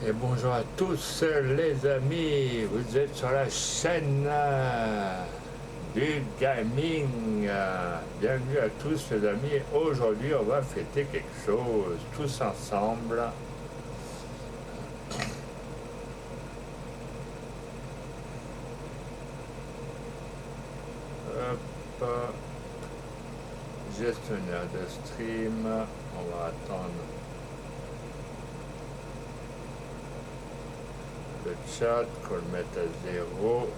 Et bonjour à tous les amis, vous êtes sur la chaîne du gaming. Bienvenue à tous les amis. Aujourd'hui on va fêter quelque chose tous ensemble. Hop. Gestionnaire de stream, on va attendre le chat qu'on le mette à 0.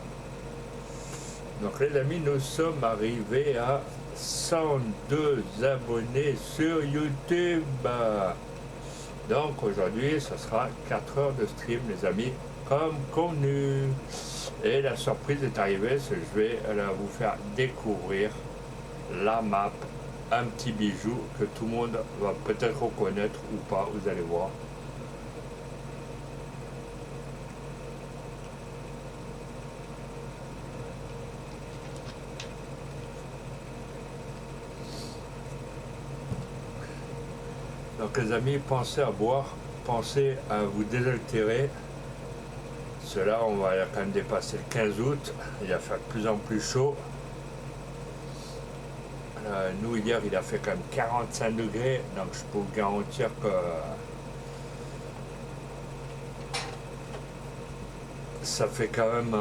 Donc les amis, nous sommes arrivés à 102 abonnés sur YouTube. Donc aujourd'hui, ce sera 4 heures de stream les amis, comme convenu. Et la surprise est arrivée, c'est que je vais vous faire découvrir la map, un petit bijou que tout le monde va peut-être reconnaître ou pas, vous allez voir. Donc les amis, pensez à boire, pensez à vous désaltérer. Cela, on va quand même dépasser le 15 août, il va faire de plus en plus chaud. Nous hier il a fait quand même 45 degrés, donc je peux vous garantir que ça fait quand même,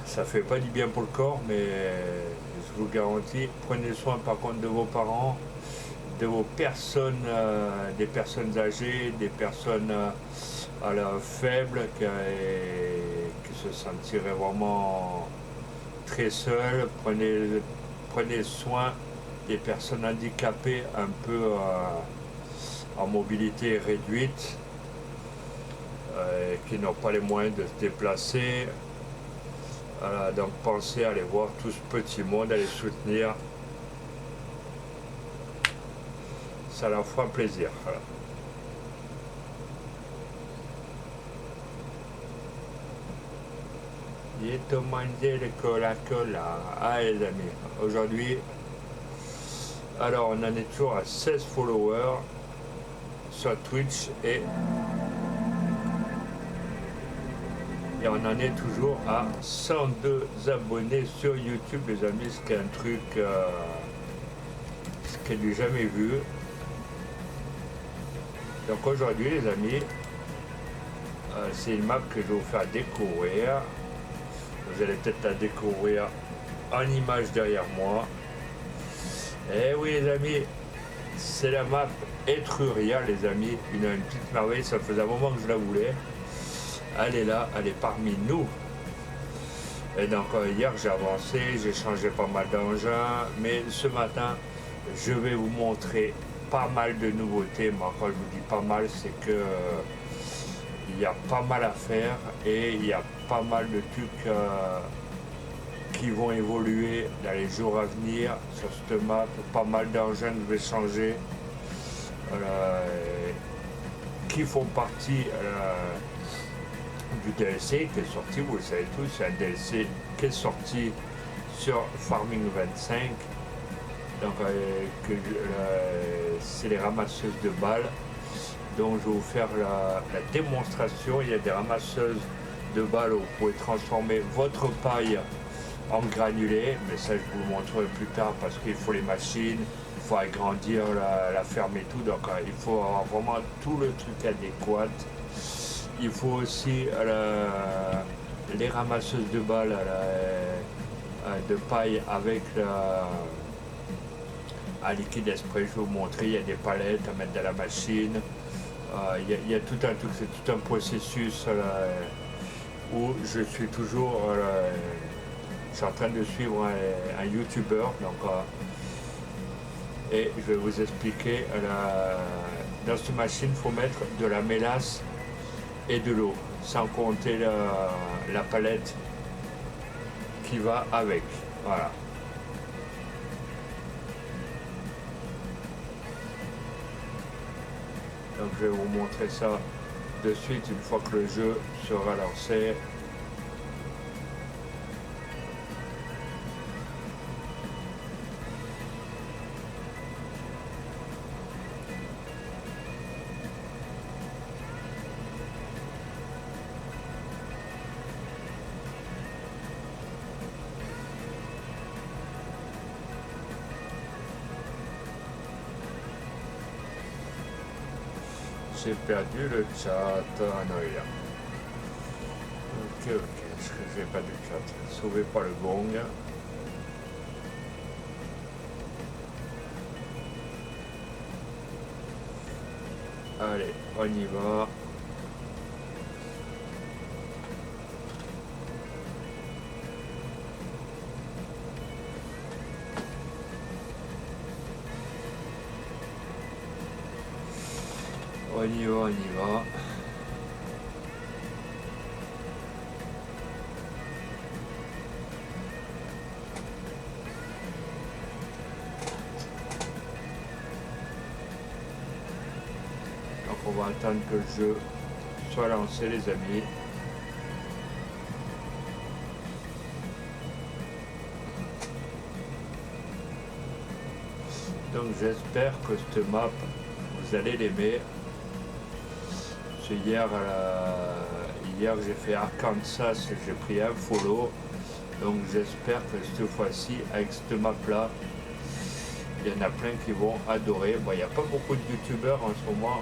ça fait pas du bien pour le corps, mais je vous garantis, prenez soin par contre de vos parents, de vos personnes, des personnes âgées, des personnes faibles qui se sentiraient vraiment très seules. Prenez soin des personnes handicapées un peu en mobilité réduite, qui n'ont pas les moyens de se déplacer. Donc pensez à aller voir tout ce petit monde, à les soutenir. Ça leur fera plaisir. Voilà. J'ai mangé le Coca-Cola. Ah les amis, aujourd'hui, alors on en est toujours à 16 followers sur Twitch et on en est toujours à 102 abonnés sur YouTube les amis, ce qui est un truc ce qui est du jamais vu. Donc aujourd'hui les amis, c'est une map que je vais vous faire découvrir. Vous allez peut-être la découvrir en image derrière moi. Et oui les amis, c'est la map Etruria les amis, une petite merveille, ça faisait un moment que je la voulais. Elle est là, elle est parmi nous. Et donc hier j'ai avancé, j'ai changé pas mal d'engins, mais ce matin je vais vous montrer pas mal de nouveautés. Moi quand je vous dis pas mal, c'est que il y a pas mal à faire et il y a pas mal de trucs qui vont évoluer dans les jours à venir sur cette map. Pas mal d'engins que je vais changer, qui font partie du DLC qui est sorti, vous le savez tous, c'est un DLC qui est sorti sur Farming 25. Donc c'est les ramasseuses de balles. Donc je vais vous faire la démonstration. Il y a des ramasseuses de balles où vous pouvez transformer votre paille en granulés, mais ça je vous le montrerai plus tard parce qu'il faut les machines, il faut agrandir la ferme et tout, donc il faut avoir vraiment tout le truc adéquat. Il faut aussi les ramasseuses de balles de paille avec un liquide spray. Je vais vous montrer, il y a des palettes à mettre dans la machine. Il y a tout un truc, c'est tout un processus où je suis toujours, je suis en train de suivre un youtubeur, donc et je vais vous expliquer. Dans cette machine, il faut mettre de la mélasse et de l'eau, sans compter la palette qui va avec. Voilà. Donc je vais vous montrer ça de suite une fois que le jeu sera lancé. j'ai perdu le chat. Ah non, il est là. Ok, j'ai pas de chat. Sauvé par le gong. Allez, on y va. On y va, on y va. Donc on va attendre que le jeu soit lancé, les amis. Donc j'espère que cette map, vous allez l'aimer. Hier j'ai fait Arkansas, j'ai pris un follow. Donc j'espère que cette fois-ci, avec cette map là, il y en a plein qui vont adorer. Bon, il n'y a pas beaucoup de youtubeurs en ce moment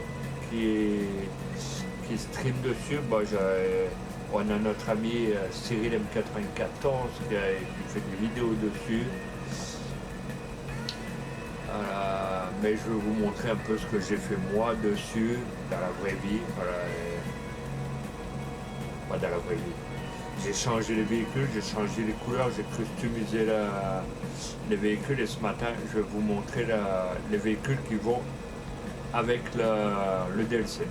qui streament dessus. Bon, on a notre ami Cyril M94 qui fait des vidéos dessus. Mais je vais vous montrer un peu ce que j'ai fait moi dessus, dans la vraie vie. Voilà. Pas dans la vraie vie. J'ai changé les véhicules, j'ai changé les couleurs, j'ai customisé les véhicules et ce matin je vais vous montrer les véhicules qui vont avec le DLC.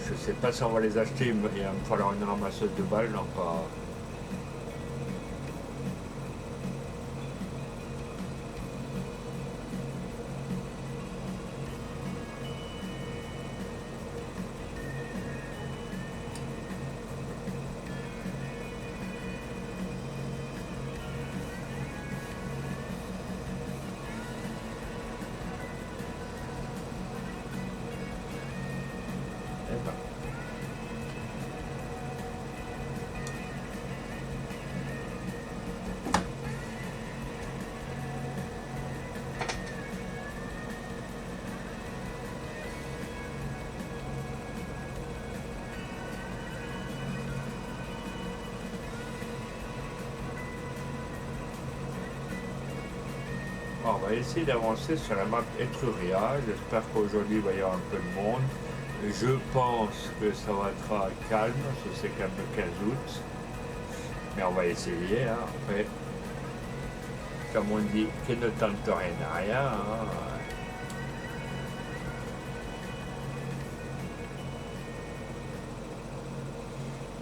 Je sais pas si on va les acheter, il va me falloir une ramasseuse de balles, donc on va essayer d'avancer sur la map Etruria. J'espère qu'aujourd'hui il va y avoir un peu de monde. Je pense que ça va être calme, c'est quand même le 15 août. Mais on va essayer, hein. Après, comme on dit, qui ne tente rien à rien. Hein.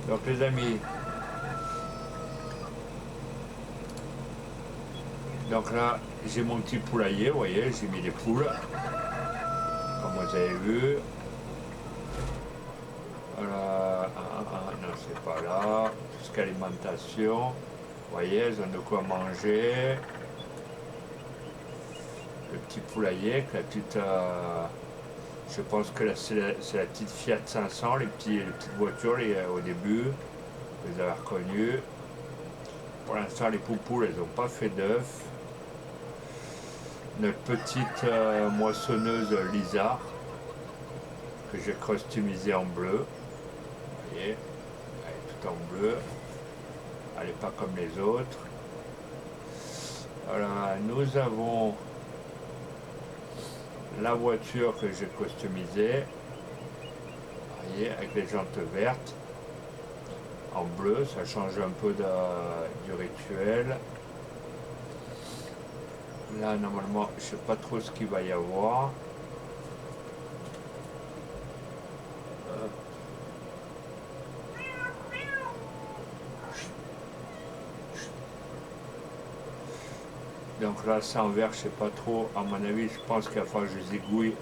Donc les amis, donc là j'ai mon petit poulailler, vous voyez, j'ai mis des poules, comme vous avez vu. Voilà, non c'est pas là, tout ce qu'alimentation, vous voyez, elles ont de quoi manger. Le petit poulailler avec la petite, je pense que c'est la petite Fiat 500, les petites voitures au début, vous les avez reconnues. Pour l'instant les poupoules elles n'ont pas fait d'œufs. Notre petite moissonneuse Lisa que j'ai customisée en bleu. Vous voyez, elle est toute en bleu. Elle n'est pas comme les autres. Voilà, nous avons la voiture que j'ai customisée. Vous voyez, avec les jantes vertes. En bleu, ça change un peu du rituel. Là, normalement, je ne sais pas trop ce qu'il va y avoir. Donc là, c'est en vert, je ne sais pas trop. À mon avis, je pense qu'il va falloir que je zigouille.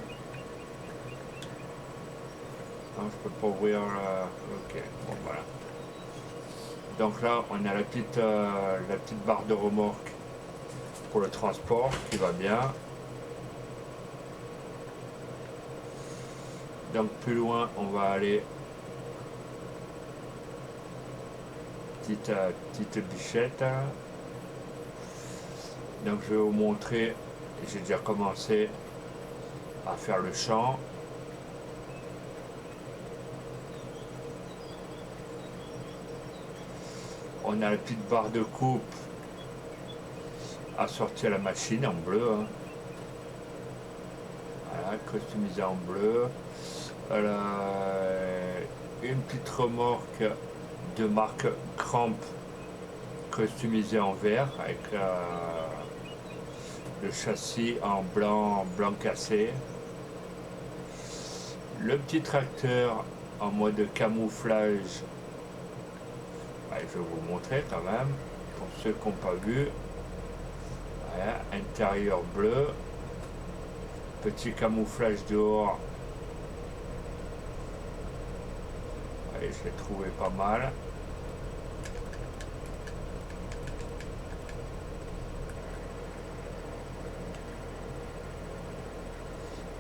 Non, je ne peux pas ouvrir. Ok, bon voilà. Donc là, on a la petite barre de remorque pour le transport qui va bien. Donc plus loin, on va aller petite bichette. Donc je vais vous montrer, j'ai déjà commencé à faire le champ. On a la petite barre de coupe assortie à la machine en bleu. Hein. Voilà, customisée en bleu. Une petite remorque de marque Cramp customisée en vert avec le châssis en blanc cassé. Le petit tracteur en mode camouflage. Ouais, je vais vous le montrer quand même pour ceux qui n'ont pas vu. Voilà, intérieur bleu. Petit camouflage dehors. Ouais, je l'ai trouvé pas mal.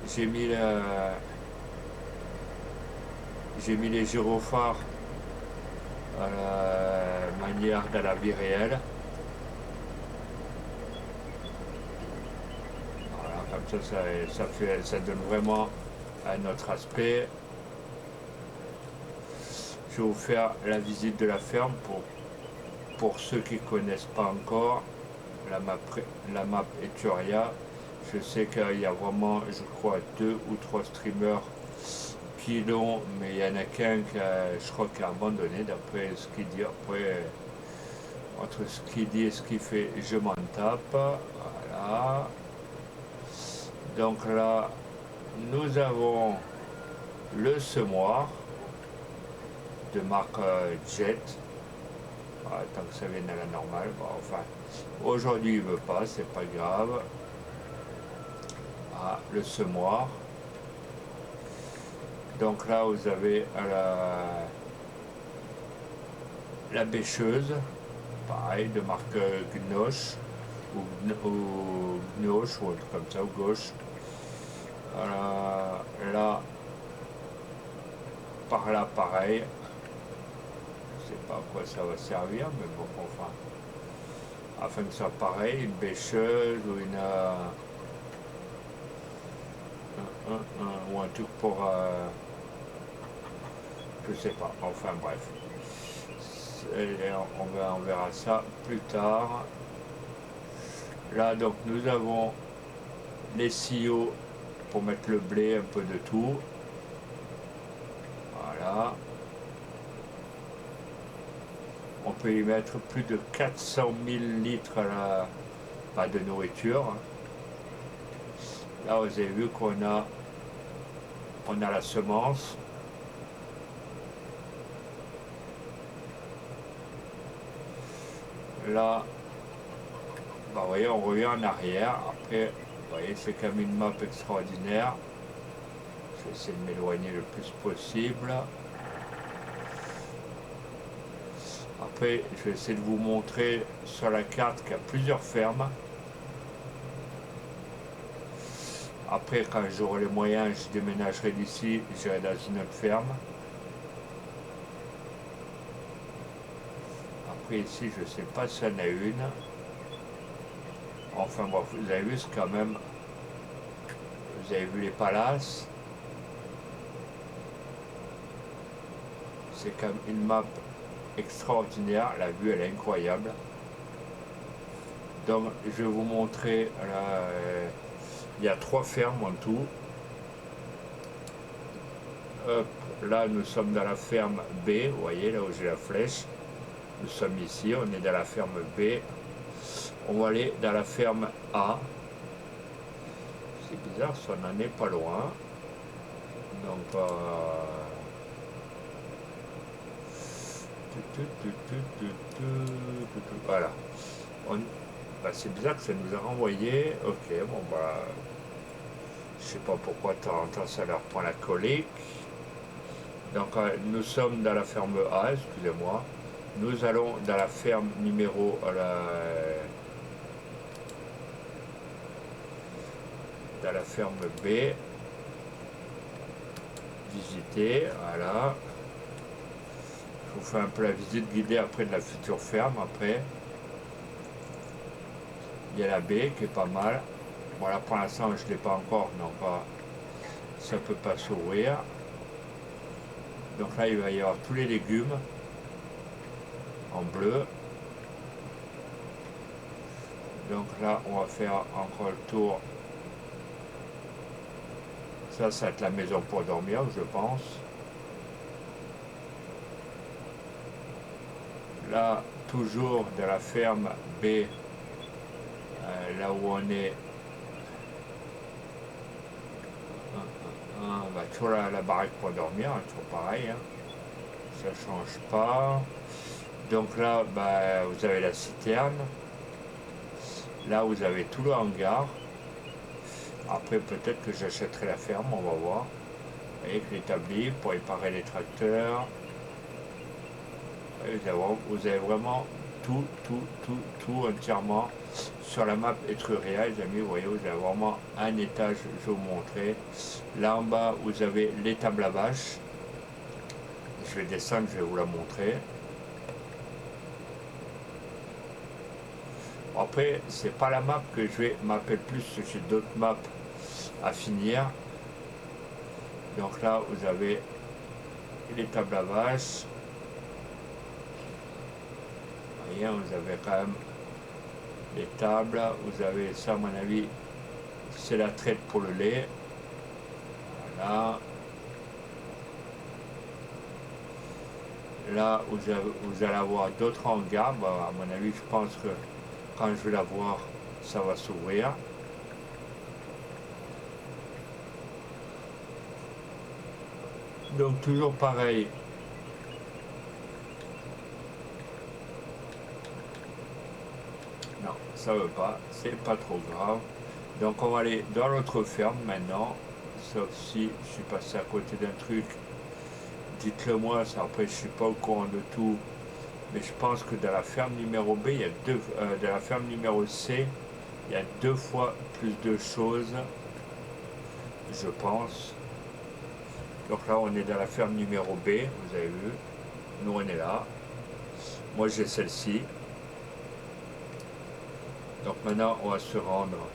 J'ai mis les gyrophares à la manière de la vie réelle. Voilà, comme ça donne vraiment un autre aspect. Je vais vous faire la visite de la ferme pour ceux qui ne connaissent pas encore la map Eturia. Je sais qu'il y a vraiment, je crois, 2 ou 3 streamers qui l'ont, mais il y en a qu'un qui je crois, qui a abandonné d'après ce qu'il dit. Après, entre ce qu'il dit et ce qu'il fait, je m'en tape. Voilà. Donc là, nous avons le semoir de marque Jet. Voilà, tant que ça vienne à la normale. Bon, enfin, aujourd'hui il veut pas, c'est pas grave. Ah, le semoir. Donc là, vous avez la bêcheuse, pareil, de marque Gnosh, ou Gnosh, ou un truc comme ça, ou Gauche. Là, par là, pareil. Je sais pas à quoi ça va servir, mais bon, enfin, afin que ça soit pareil, une bêcheuse ou ou un truc pour je sais pas, enfin bref, on verra ça plus tard. Là donc nous avons les silos pour mettre le blé, un peu de tout. Voilà, on peut y mettre plus de 400 000 litres de nourriture. Là vous avez vu qu'on a la semence. Là, bah, vous voyez, on revient en arrière. Après, vous voyez, c'est quand même une map extraordinaire. Je vais essayer de m'éloigner le plus possible. Après, je vais essayer de vous montrer sur la carte qu'il y a plusieurs fermes. Après, quand j'aurai les moyens, je déménagerai d'ici, j'irai dans une autre ferme. Après, ici, je ne sais pas s'il y en a une. Enfin bon, vous avez vu, c'est quand même... Vous avez vu les palaces. C'est quand même une map extraordinaire. La vue, elle est incroyable. Donc, je vais vous montrer... il y a 3 fermes en tout. Hop, là, nous sommes dans la ferme B. Vous voyez, là où j'ai la flèche. Nous sommes ici, on est dans la ferme B. On va aller dans la ferme A. C'est bizarre, ça n'en est pas loin. Donc, voilà. C'est bizarre que ça nous a renvoyé. Ok, bon bah... Je sais pas pourquoi de temps en temps ça leur prend la colique. Donc, nous sommes dans la ferme A, excusez-moi. Nous allons dans la ferme numéro dans la ferme B. Visiter, voilà. Je vous fais un peu la visite guidée après de la future ferme. Après, il y a la B qui est pas mal. Voilà, pour l'instant je ne l'ai pas encore, donc ça peut pas s'ouvrir. Donc là il va y avoir tous les légumes en en bleu. Donc là, on va faire encore le tour. Ça va être la maison pour dormir, je pense. Là, toujours de la ferme B, là où on est, bah, toujours la baraque pour dormir, hein, toujours pareil, hein. Ça change pas. Donc là, bah, vous avez la citerne. Là, vous avez tout le hangar. Après, peut-être que j'achèterai la ferme, on va voir. Avec l'établi pour réparer les tracteurs. Vous avez vraiment tout entièrement sur la map Etruria, les amis. Vous voyez, vous avez vraiment un étage, je vais vous montrer. Là en bas, vous avez l'étable à vache. Je vais descendre, je vais vous la montrer. Après, c'est pas la map que je vais mapper le plus, j'ai d'autres maps à finir. Donc là, vous avez l'étable à vache. Vous voyez, vous avez quand même les tables. Vous avez ça, à mon avis, c'est la traite pour le lait. Voilà. Là, vous allez avoir d'autres hangars. Bon, à mon avis, je pense que quand je vais la voir, ça va s'ouvrir. Donc, toujours pareil. Non, ça veut pas. C'est pas trop grave. Donc, on va aller dans l'autre ferme maintenant. Sauf si je suis passé à côté d'un truc. Dites-le moi, ça, après je suis pas au courant de tout, mais je pense que dans la ferme numéro B, il y a dans la ferme numéro C, il y a 2 fois plus de choses, je pense. Donc là, on est dans la ferme numéro B, vous avez vu. Nous, on est là. Moi, j'ai celle-ci. Donc maintenant, on va se rendre.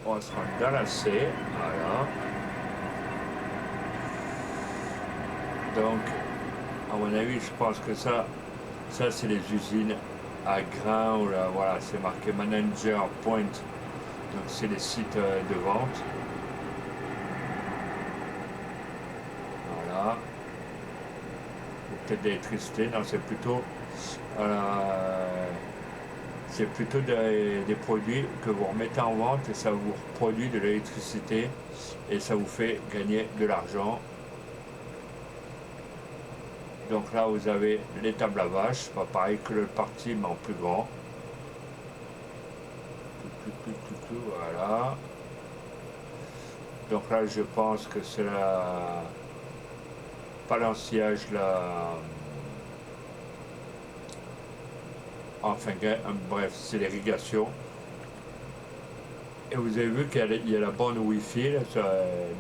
On va se rendre dans la C, voilà. Donc, à mon avis, je pense que ça c'est les usines à grains, ou là, voilà, c'est marqué Manager Point. Donc c'est les sites de vente. Voilà. Peut-être d'électricité, non, c'est plutôt des produits que vous remettez en vente et ça vous produit de l'électricité et ça vous fait gagner de l'argent. Donc là, vous avez l'étable à vache, pas pareil que le parti, mais en plus grand. Voilà. Donc là, je pense que c'est pas l'anciage, enfin, bref, c'est l'irrigation. Et vous avez vu qu'il y a la borne Wi-Fi là,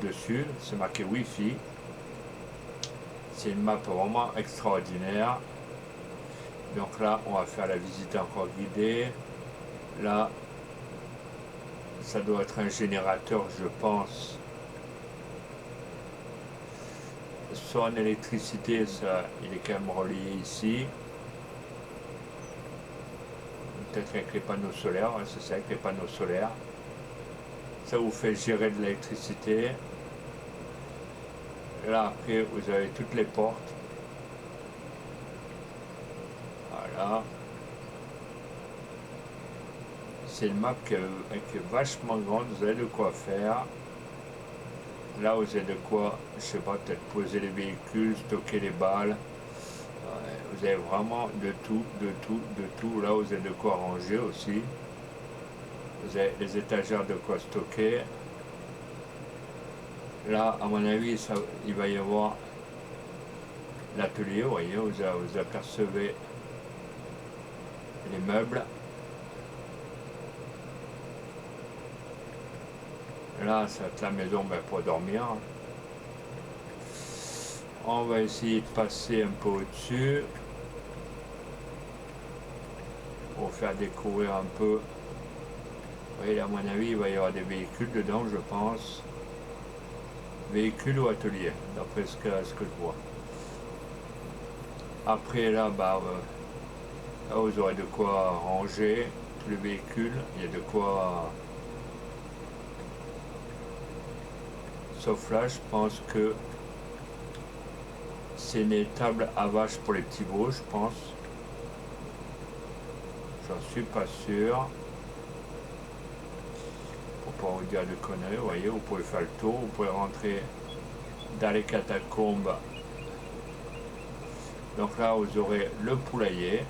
dessus, c'est marqué Wi-Fi. C'est une map vraiment extraordinaire. Donc là, on va faire la visite encore guidée. Là, ça doit être un générateur, je pense. Son électricité, ça, il est quand même relié ici. Peut-être avec les panneaux solaires, hein, c'est ça, avec les panneaux solaires. Ça vous fait gérer de l'électricité. Là, après, vous avez toutes les portes. Voilà. C'est une map qui est vachement grande, vous avez de quoi faire. Là, vous avez de quoi, je sais pas, peut-être poser les véhicules, stocker les balles. Vous avez vraiment de tout. Là, vous avez de quoi ranger aussi. Vous avez les étagères de quoi stocker. Là, à mon avis, il va y avoir l'atelier, vous voyez, vous apercevez les meubles. Là, ça va être la maison pour dormir. On va essayer de passer un peu au-dessus pour faire découvrir un peu. Vous voyez, à mon avis, il va y avoir des véhicules dedans, je pense. véhicule ou atelier, d'après ce que je vois. Après là, là vous aurez de quoi ranger tous les véhicules, il y a de quoi. Sauf là, je pense que c'est une étable à vache pour les petits veaux, je pense. J'en suis pas sûr. Pour pas vous dire de conneries, vous voyez, vous pouvez faire le tour, vous pouvez rentrer dans les catacombes. Donc là, vous aurez le poulailler,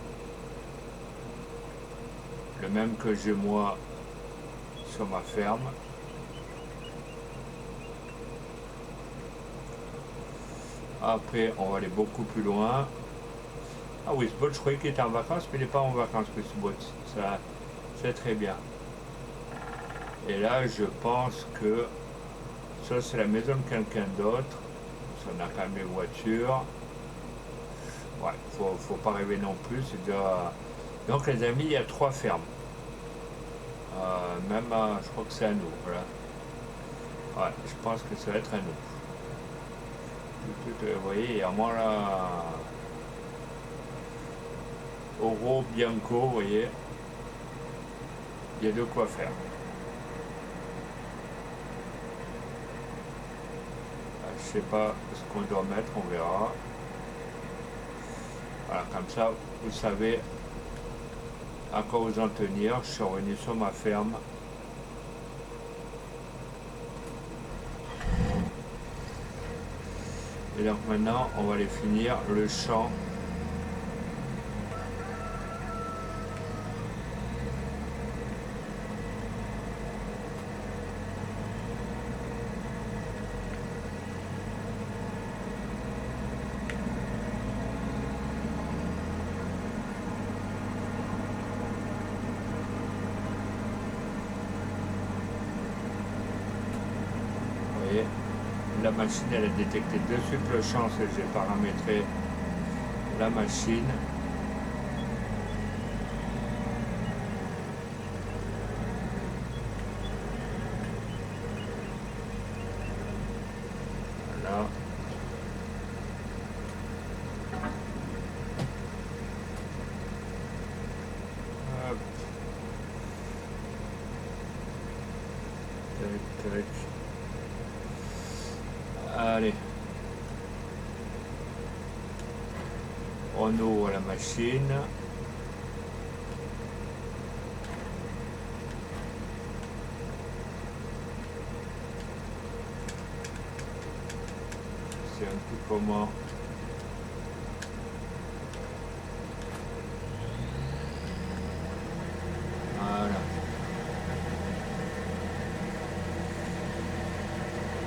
le même que j'ai moi sur ma ferme. Après, on va aller beaucoup plus loin. Ah oui, ce bot, je croyais qu'il était en vacances, mais il n'est pas en vacances, ce bot. Ça, c'est très bien. Et là, je pense que ça, c'est la maison de quelqu'un d'autre. Ça, on a quand même les voitures. Ouais, faut pas rêver non plus. C'est déjà... Donc, les amis, il y a 3 fermes. Même, je crois que c'est à nous. Voilà. Ouais, je pense que ça va être à nous. Vous voyez, il y a moi là. Oro, Bianco, vous voyez. Il y a de quoi faire. Je sais pas ce qu'on doit mettre, on verra. Voilà, comme ça, vous savez à quoi vous en tenir. Je suis revenu sur ma ferme. Et donc maintenant, on va aller finir le champ. Vous voyez, la machine, elle a détecté de suite le champ, j'ai paramétré la machine. Voilà. Hop. Tac, tac. Allez. On ouvre la machine. C'est un peu comment. Voilà.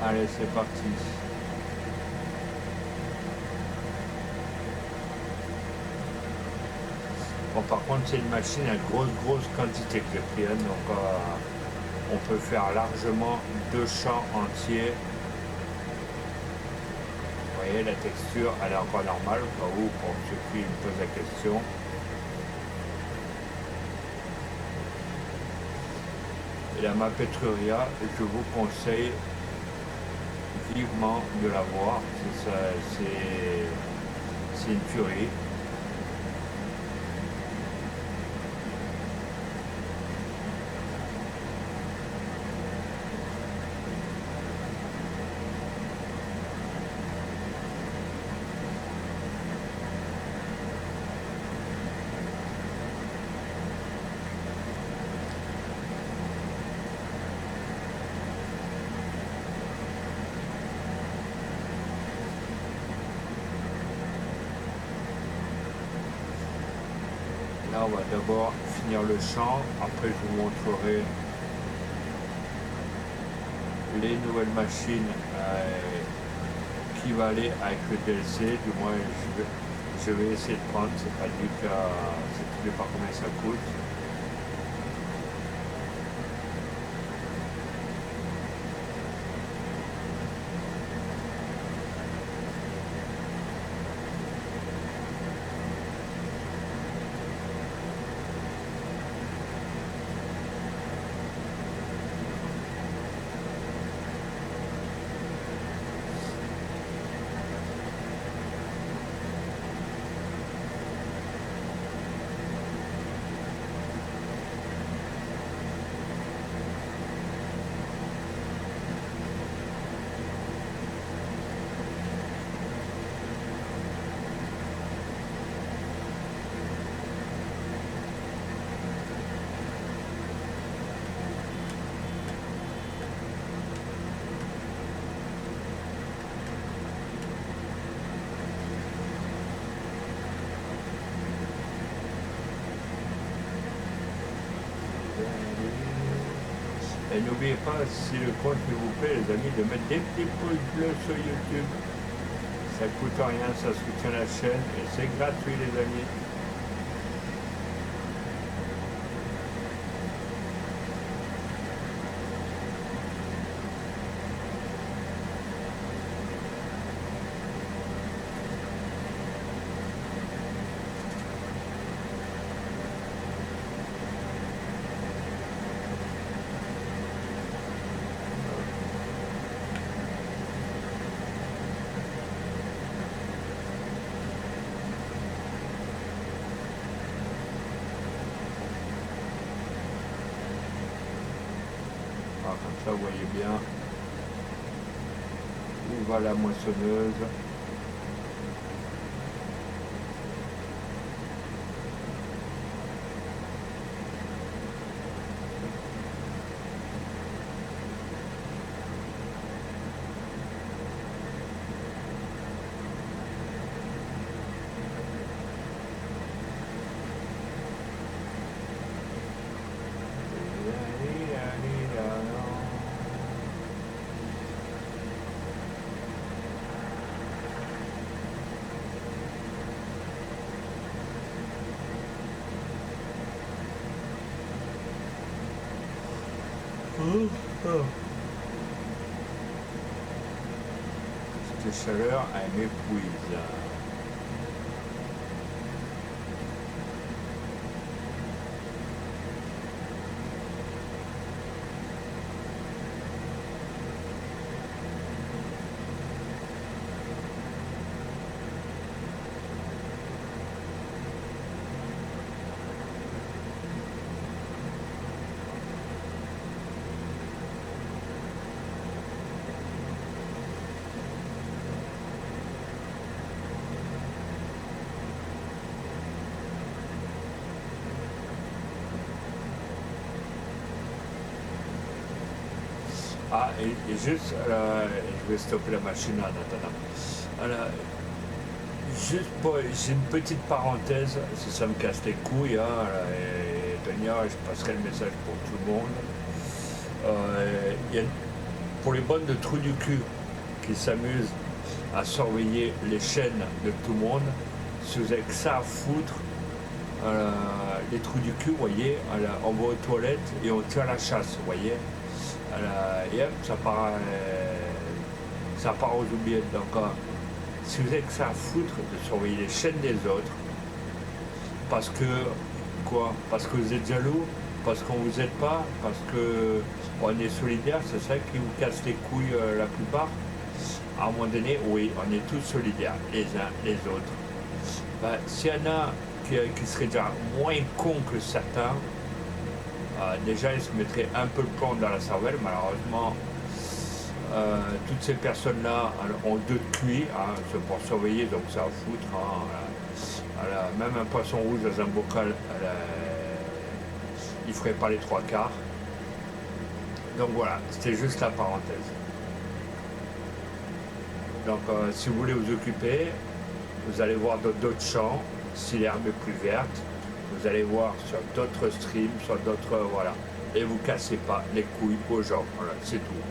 Allez, c'est parti. Bon, par contre, c'est une machine à grosse quantité que j'ai pris, hein, donc on peut faire largement 2 champs entiers. Vous voyez, la texture, elle est encore normale, au cas où, pour ceux qui me posent la question. Et la Mapetruria, je vous conseille vivement de la voir. C'est une tuerie. Là, on va d'abord finir le champ. Après, je vous montrerai les nouvelles machines qui va aller avec le DLC. Du moins, je vais essayer de prendre. C'est pas du cas, je ne sais pas combien ça coûte. Et n'oubliez pas, si le compte vous plaît, les amis, de mettre des petits pouces bleus sur YouTube. Ça coûte rien, ça soutient la chaîne et c'est gratuit, les amis. Ah, comme ça, vous voyez bien où va la moissonneuse. Cette chaleur, elle m'épuise. Ah, et juste, je vais stopper la machine en attendant. Alors, juste pour, j'ai une petite parenthèse, si ça me casse les couilles, hein, et Tonia, je passerai le message pour tout le monde. Pour les bonnes de trous du cul qui s'amusent à surveiller les chaînes de tout le monde, si vous avez que ça à foutre, les trous du cul, vous voyez, on va aux toilettes et on tire la chasse, vous voyez. Et hop, ça part aux oubliettes. Donc, si vous avez que ça à foutre de surveiller les chaînes des autres, parce que vous êtes jaloux, parce qu'on vous aide pas, parce que on est solidaire, c'est ça qui vous casse les couilles la plupart. À un moment donné, oui, on est tous solidaires, les uns les autres. S'il y en a qui seraient déjà moins cons que certains, déjà ils se mettraient un peu le plomb dans la cervelle. Malheureusement, toutes ces personnes-là ont deux cuits, hein, c'est pour surveiller, donc ça va foutre. Hein, même un poisson rouge dans un bocal, il ne ferait pas les trois quarts. Donc voilà, c'était juste la parenthèse. Donc si vous voulez vous occuper, vous allez voir d'autres champs, si l'herbe est plus verte, vous allez voir sur d'autres streams, sur d'autres, voilà. Et vous cassez pas les couilles aux gens, voilà, c'est tout.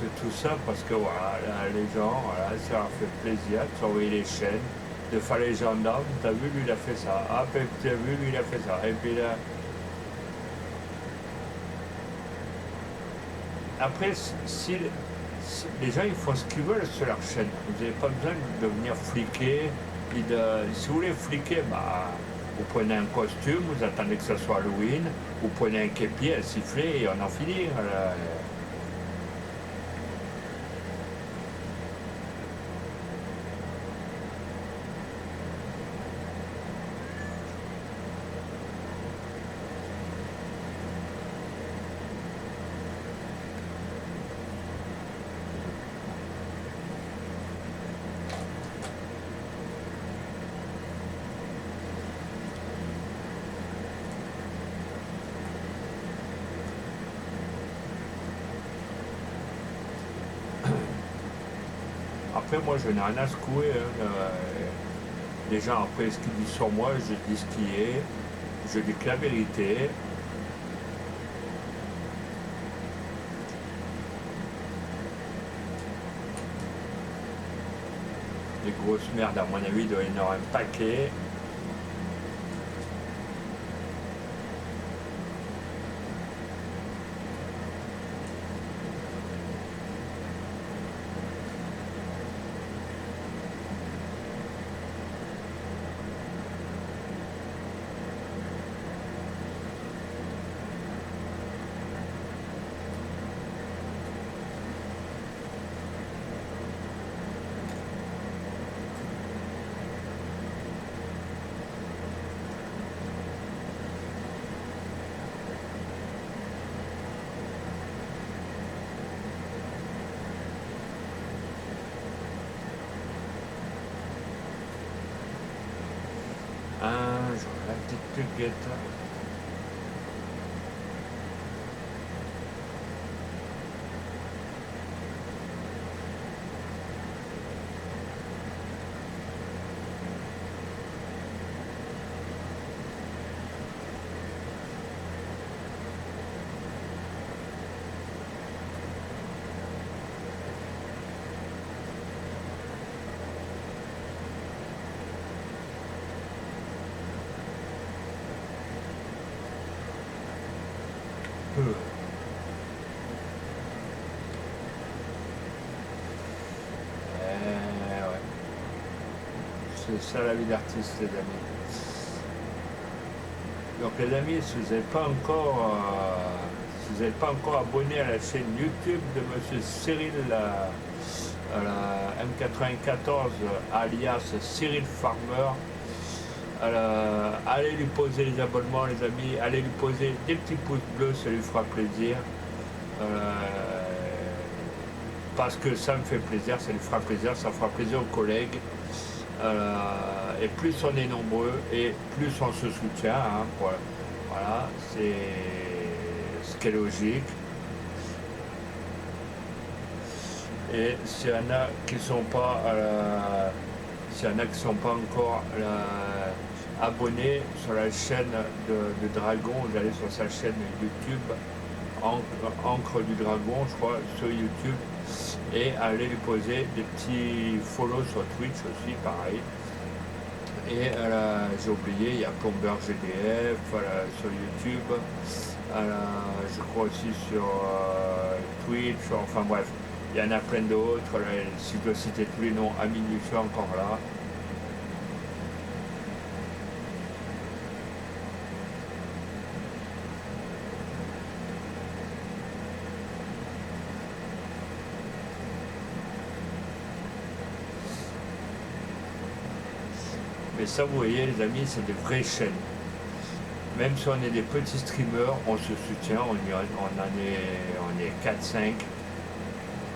C'est tout ça parce que voilà, les gens, voilà, ça leur fait plaisir de surveiller les chaînes, de faire les gendarmes. T'as vu, lui il a fait ça. Ah, t'as vu, lui il a fait ça. Et puis là. Après, si les gens ils font ce qu'ils veulent sur leur chaîne, vous n'avez pas besoin de venir fliquer. Si vous voulez fliquer, vous prenez un costume, vous attendez que ce soit Halloween, vous prenez un képi, un sifflet et on en finit. Voilà. après, moi, je n'ai rien à secouer. Hein. Les gens, après, ce qu'ils disent sur moi, je dis ce qui est. Je dis que la vérité. Les grosses merdes, à mon avis, il doit y en avoir un paquet. J'aurais la petite guette. Ouais. C'est ça la vie d'artiste, les amis. Donc les amis, si vous n'êtes pas encore abonné à la chaîne YouTube de Monsieur Cyril à la M94 alias Cyril Farmer, allez lui poser les abonnements les amis, allez lui poser des petits pouces bleus, ça lui fera plaisir. Parce que ça me fait plaisir, ça lui fera plaisir, ça fera plaisir aux collègues. Et plus on est nombreux et plus on se soutient. Hein, voilà, c'est ce qui est logique. Et s'il y en a qui sont pas encore abonnés sur la chaîne de Dragon, vous allez sur sa chaîne YouTube, Encre du Dragon, je crois, sur YouTube, et allez lui poser des petits follow sur Twitch aussi, pareil. Et j'ai oublié, il y a Plomber GDF sur YouTube, je crois aussi sur Twitch, enfin bref, il y en a plein d'autres. Si je dois citer tous les noms, Amine Lucie encore là. Mais ça, vous voyez, les amis, c'est des vraies chaînes. Même si on est des petits streamers, on se soutient, on est 4-5.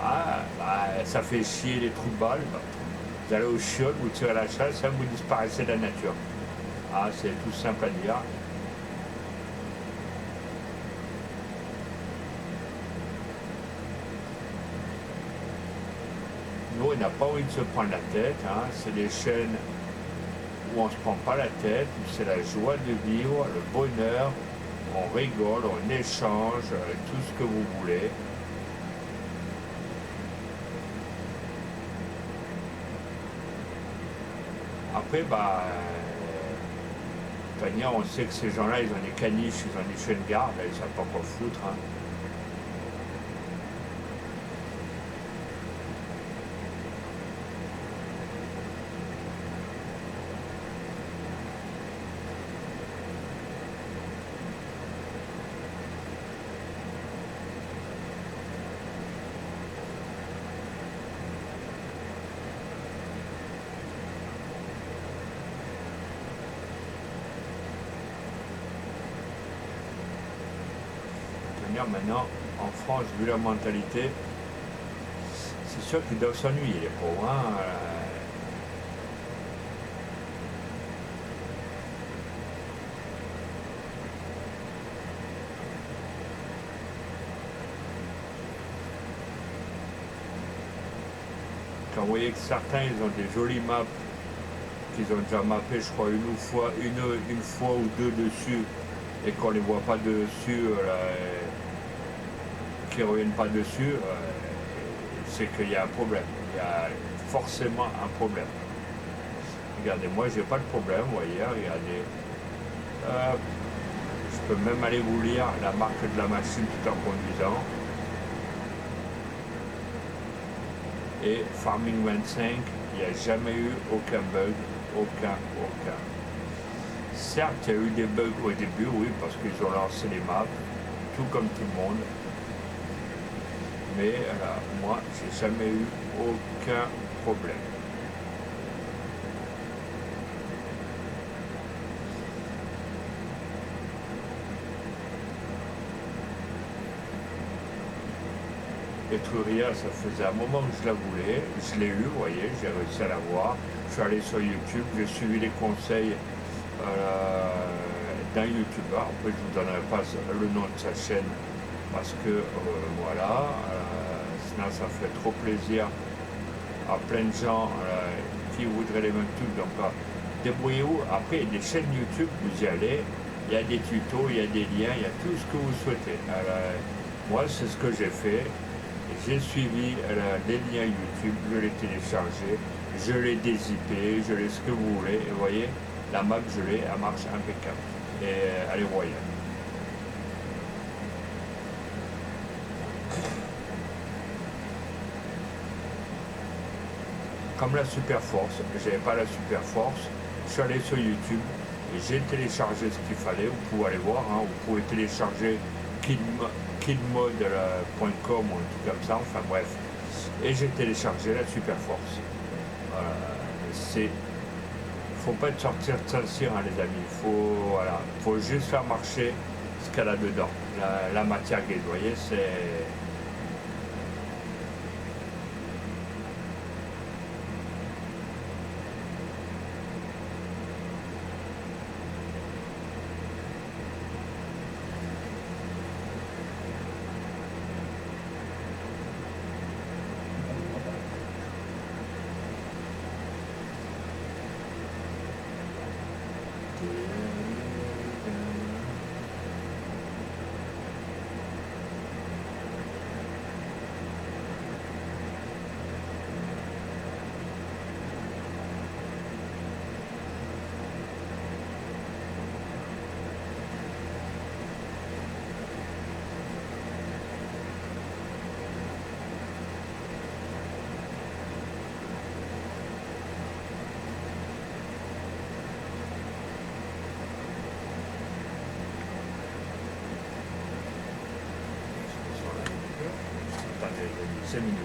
Ah, bah, ça fait chier les trous de balles. Vous allez au chiottes, vous tirez la chasse, ça vous disparaissez de la nature. Ah, c'est tout simple à dire. Nous, on n'a pas envie de se prendre la tête. Hein. C'est des chaînes où on ne se prend pas la tête, où c'est la joie de vivre, le bonheur. On rigole, on échange, tout ce que vous voulez. Après, bah, on sait que ces gens-là, ils ont des caniches, ils ont des chiens de garde, ils ne savent pas quoi foutre. Hein. Maintenant, en France, vu la mentalité, c'est sûr qu'ils doivent s'ennuyer, les pauvres. Hein. Quand Quand vous voyez que certains, ils ont des jolies maps, qu'ils ont déjà mappé, je crois, une fois ou deux dessus, et qu'on les voit pas dessus, qui reviennent pas dessus, c'est qu'il y a un problème. Il y a forcément un problème. Regardez, moi, j'ai pas de problème, vous voyez, regardez. Je peux même aller vous lire la marque de la machine tout en conduisant. Et Farming 25, il n'y a jamais eu aucun bug, aucun. Certes, il y a eu des bugs au début, oui, parce qu'ils ont lancé les maps, tout comme tout le monde. Mais moi, j'ai jamais eu aucun problème. Etruria, ça faisait un moment que je la voulais, je l'ai eu, vous voyez, j'ai réussi à l'avoir. Je suis allé sur YouTube, j'ai suivi les conseils d'un youtubeur. Après, je ne vous donnerai pas le nom de sa chaîne parce que voilà, sinon ça fait trop plaisir à plein de gens qui voudraient les mêmes trucs. Donc débrouillez-vous. Après, il y a des chaînes YouTube, vous y allez, il y a des tutos, il y a des liens, il y a tout ce que vous souhaitez. Moi, c'est ce que j'ai fait. J'ai suivi les liens YouTube, je l'ai téléchargé, je l'ai dézippé, je l'ai ce que vous voulez. Et vous voyez, la map, je l'ai, elle marche impeccable. Et elle est royale. Comme la Super Force, j'avais pas la Super Force, je suis allé sur YouTube et j'ai téléchargé ce qu'il fallait. Vous pouvez aller voir, hein, vous pouvez télécharger kidmode.com ou un truc comme ça, enfin bref. Et j'ai téléchargé la Super Force. Faut pas être sortir de Saint-Cyr, hein, les amis. Faut juste faire marcher ce qu'elle a dedans. La matière grise, vous voyez, c'est. Attendez, 5 minutes.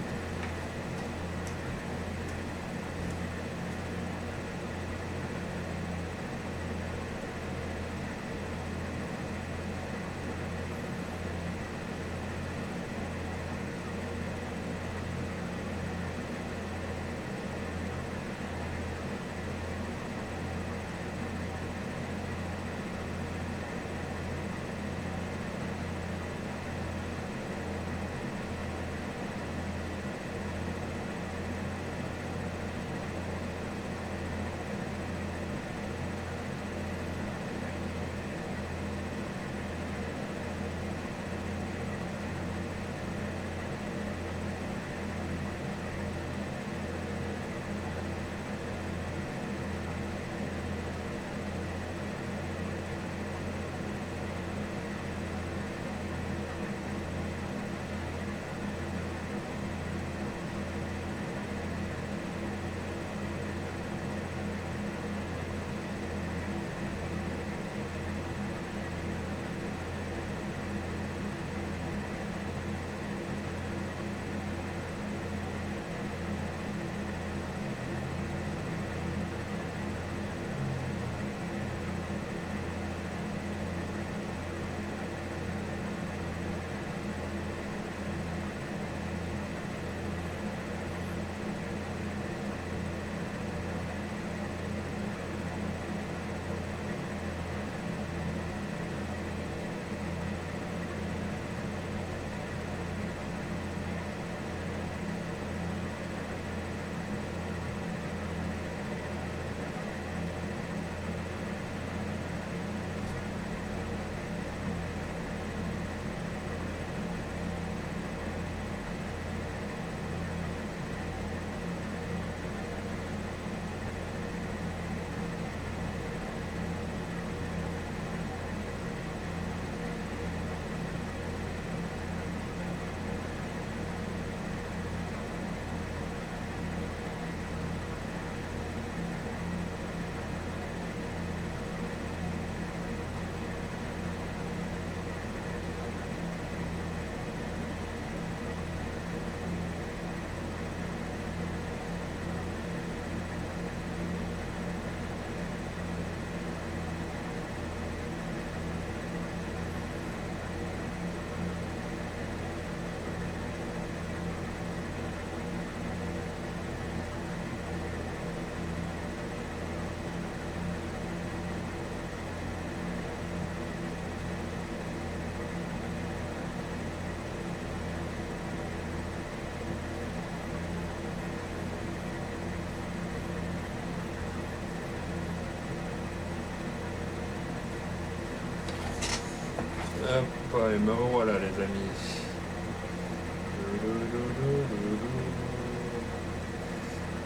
Hop, et me revoilà les amis.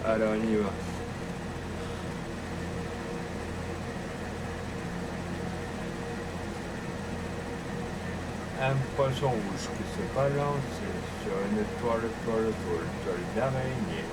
Alors on y va. Un poisson rouge qui se balance sur une toile d'araignée.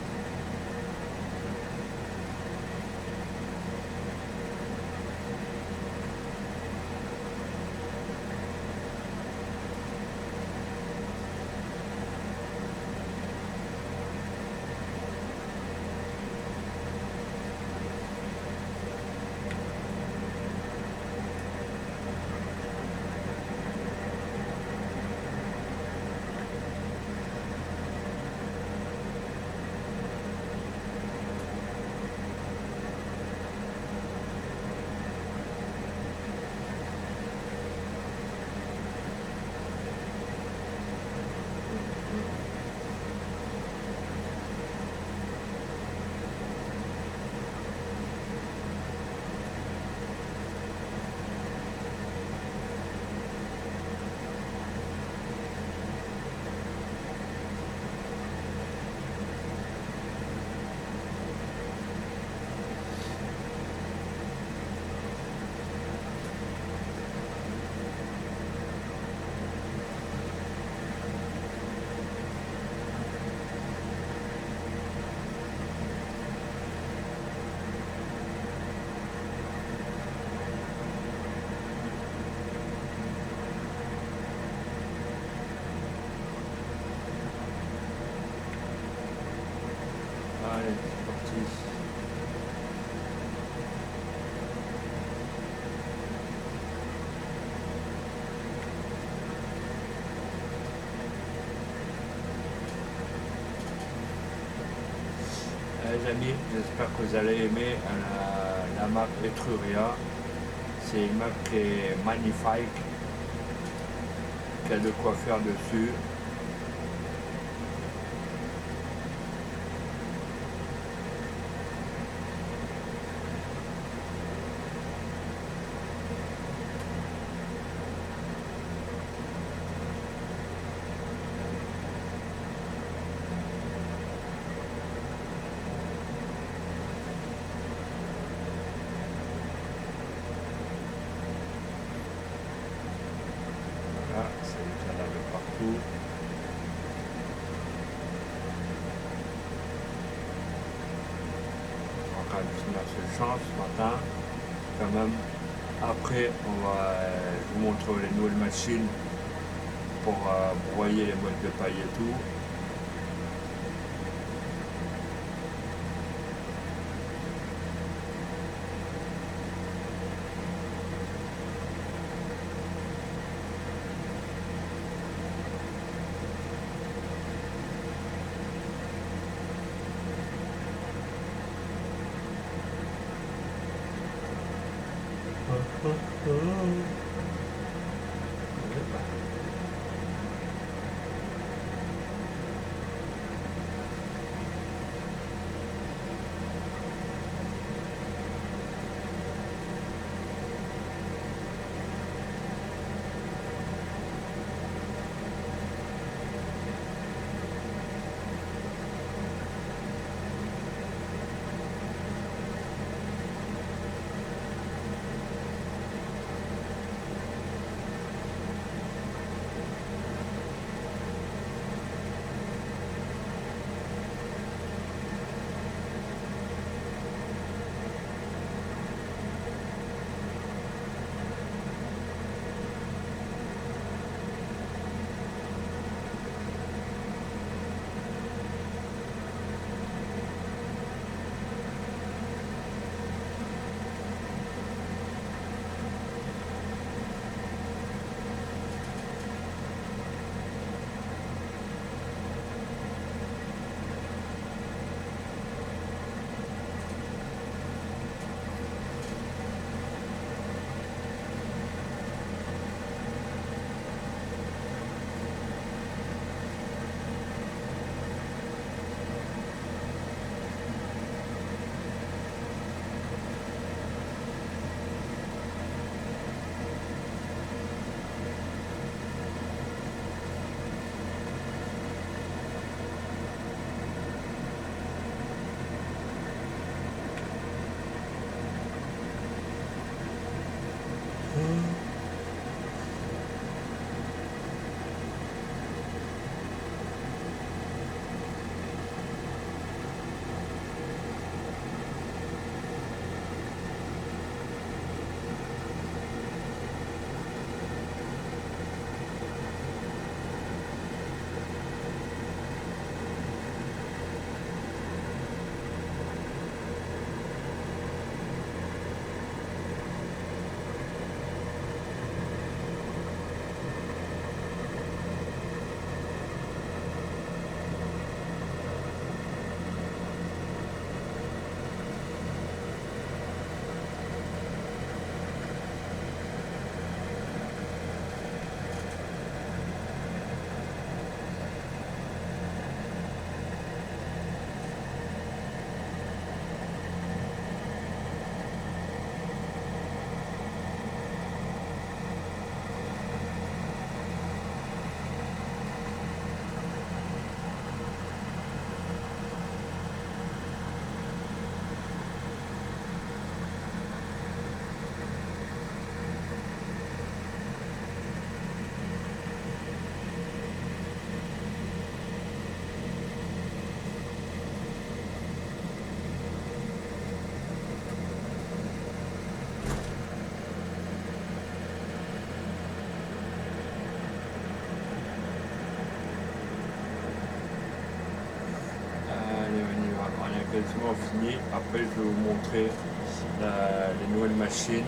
Allez, c'est parti. Les amis, j'espère que vous allez aimer la map Etruria. C'est une map qui est magnifique, qui a de quoi faire dessus. Voilà, c'est des cadavres partout. On va finir ce champ ce matin, quand même. Après, je vous montre les nouvelles machines pour broyer les modes de paille et tout. Allez, on y va. On est quasiment fini. Après, je vais vous montrer les nouvelles machines.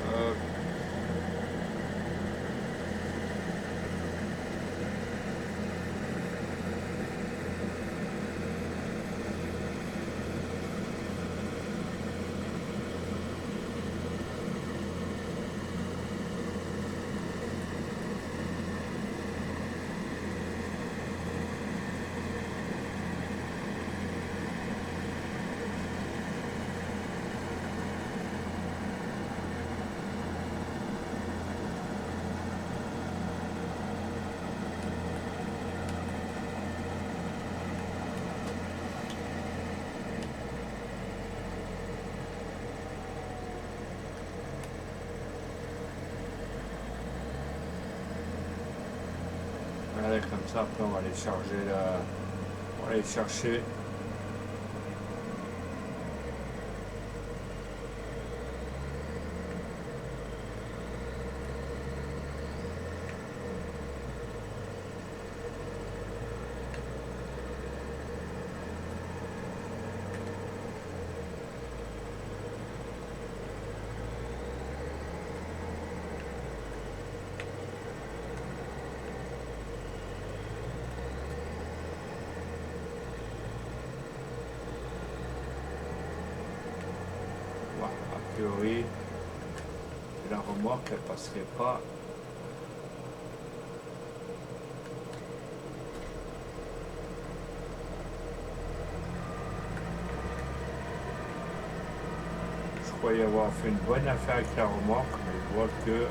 Hop. Voilà, comme ça, après on va aller charger on va aller chercher. Voilà, a priori, la remorque elle passerait pas. Je croyais avoir fait une bonne affaire avec la remorque, mais je vois que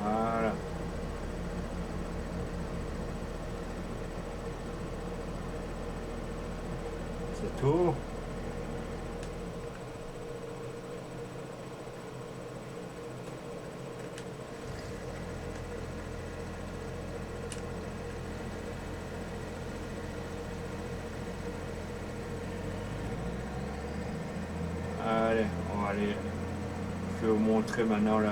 voilà. C'est tout. Allez, on va aller. Je vais vous montrer maintenant la.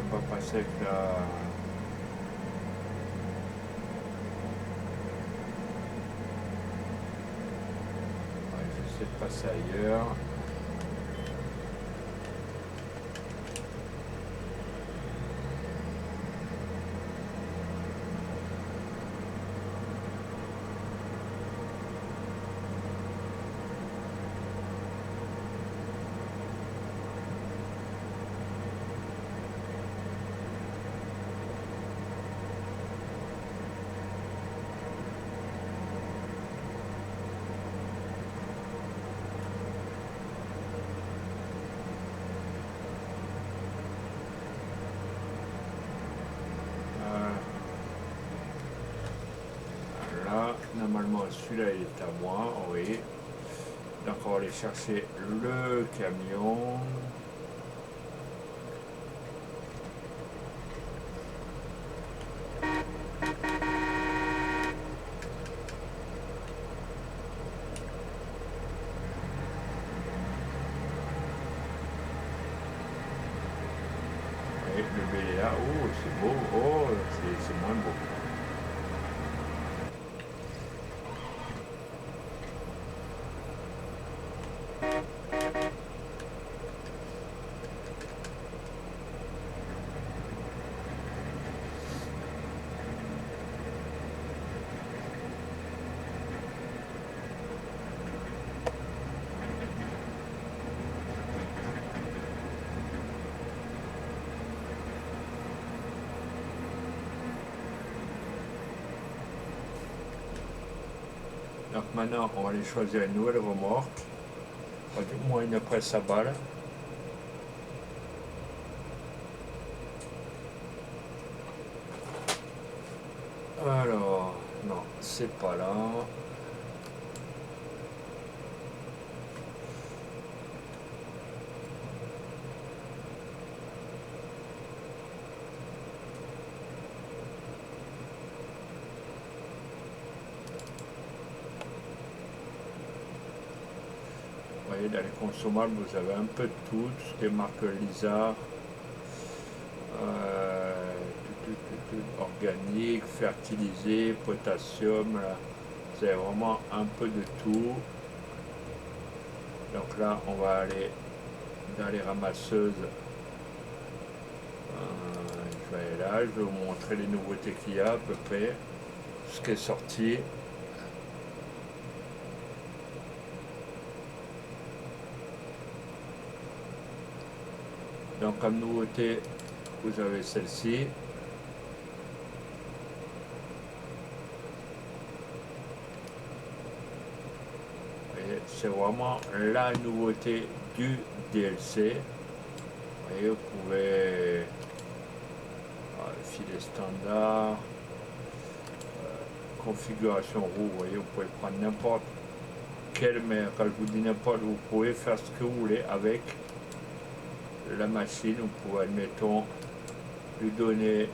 pas passer avec la... Ouais, j'essaie de passer ailleurs. Là, normalement, celui-là, il est à moi, oui. Donc, on va aller chercher le camion. Et le bel est là. Oh, c'est beau. Oh, c'est moins beau. Donc maintenant, on va aller choisir une nouvelle remorque. Du moins une presse à balles. Alors, non, c'est pas là. Vous voyez, dans les consommables, vous avez un peu de tout ce qui est marque Lisa, organique, fertilisé, potassium, là. C'est vraiment un peu de tout. Donc là, on va aller dans les ramasseuses. Je vais aller là, je vais vous montrer les nouveautés qu'il y a à peu près, ce qui est sorti. Donc comme nouveauté, vous avez celle-ci. C'est vraiment la nouveauté du DLC. Vous voyez, vous pouvez filet standard, configuration roue, vous voyez, vous pouvez prendre n'importe quelle, mais quand je vous dis n'importe, vous pouvez faire ce que vous voulez avec la machine. Vous pouvez, admettons, lui donner,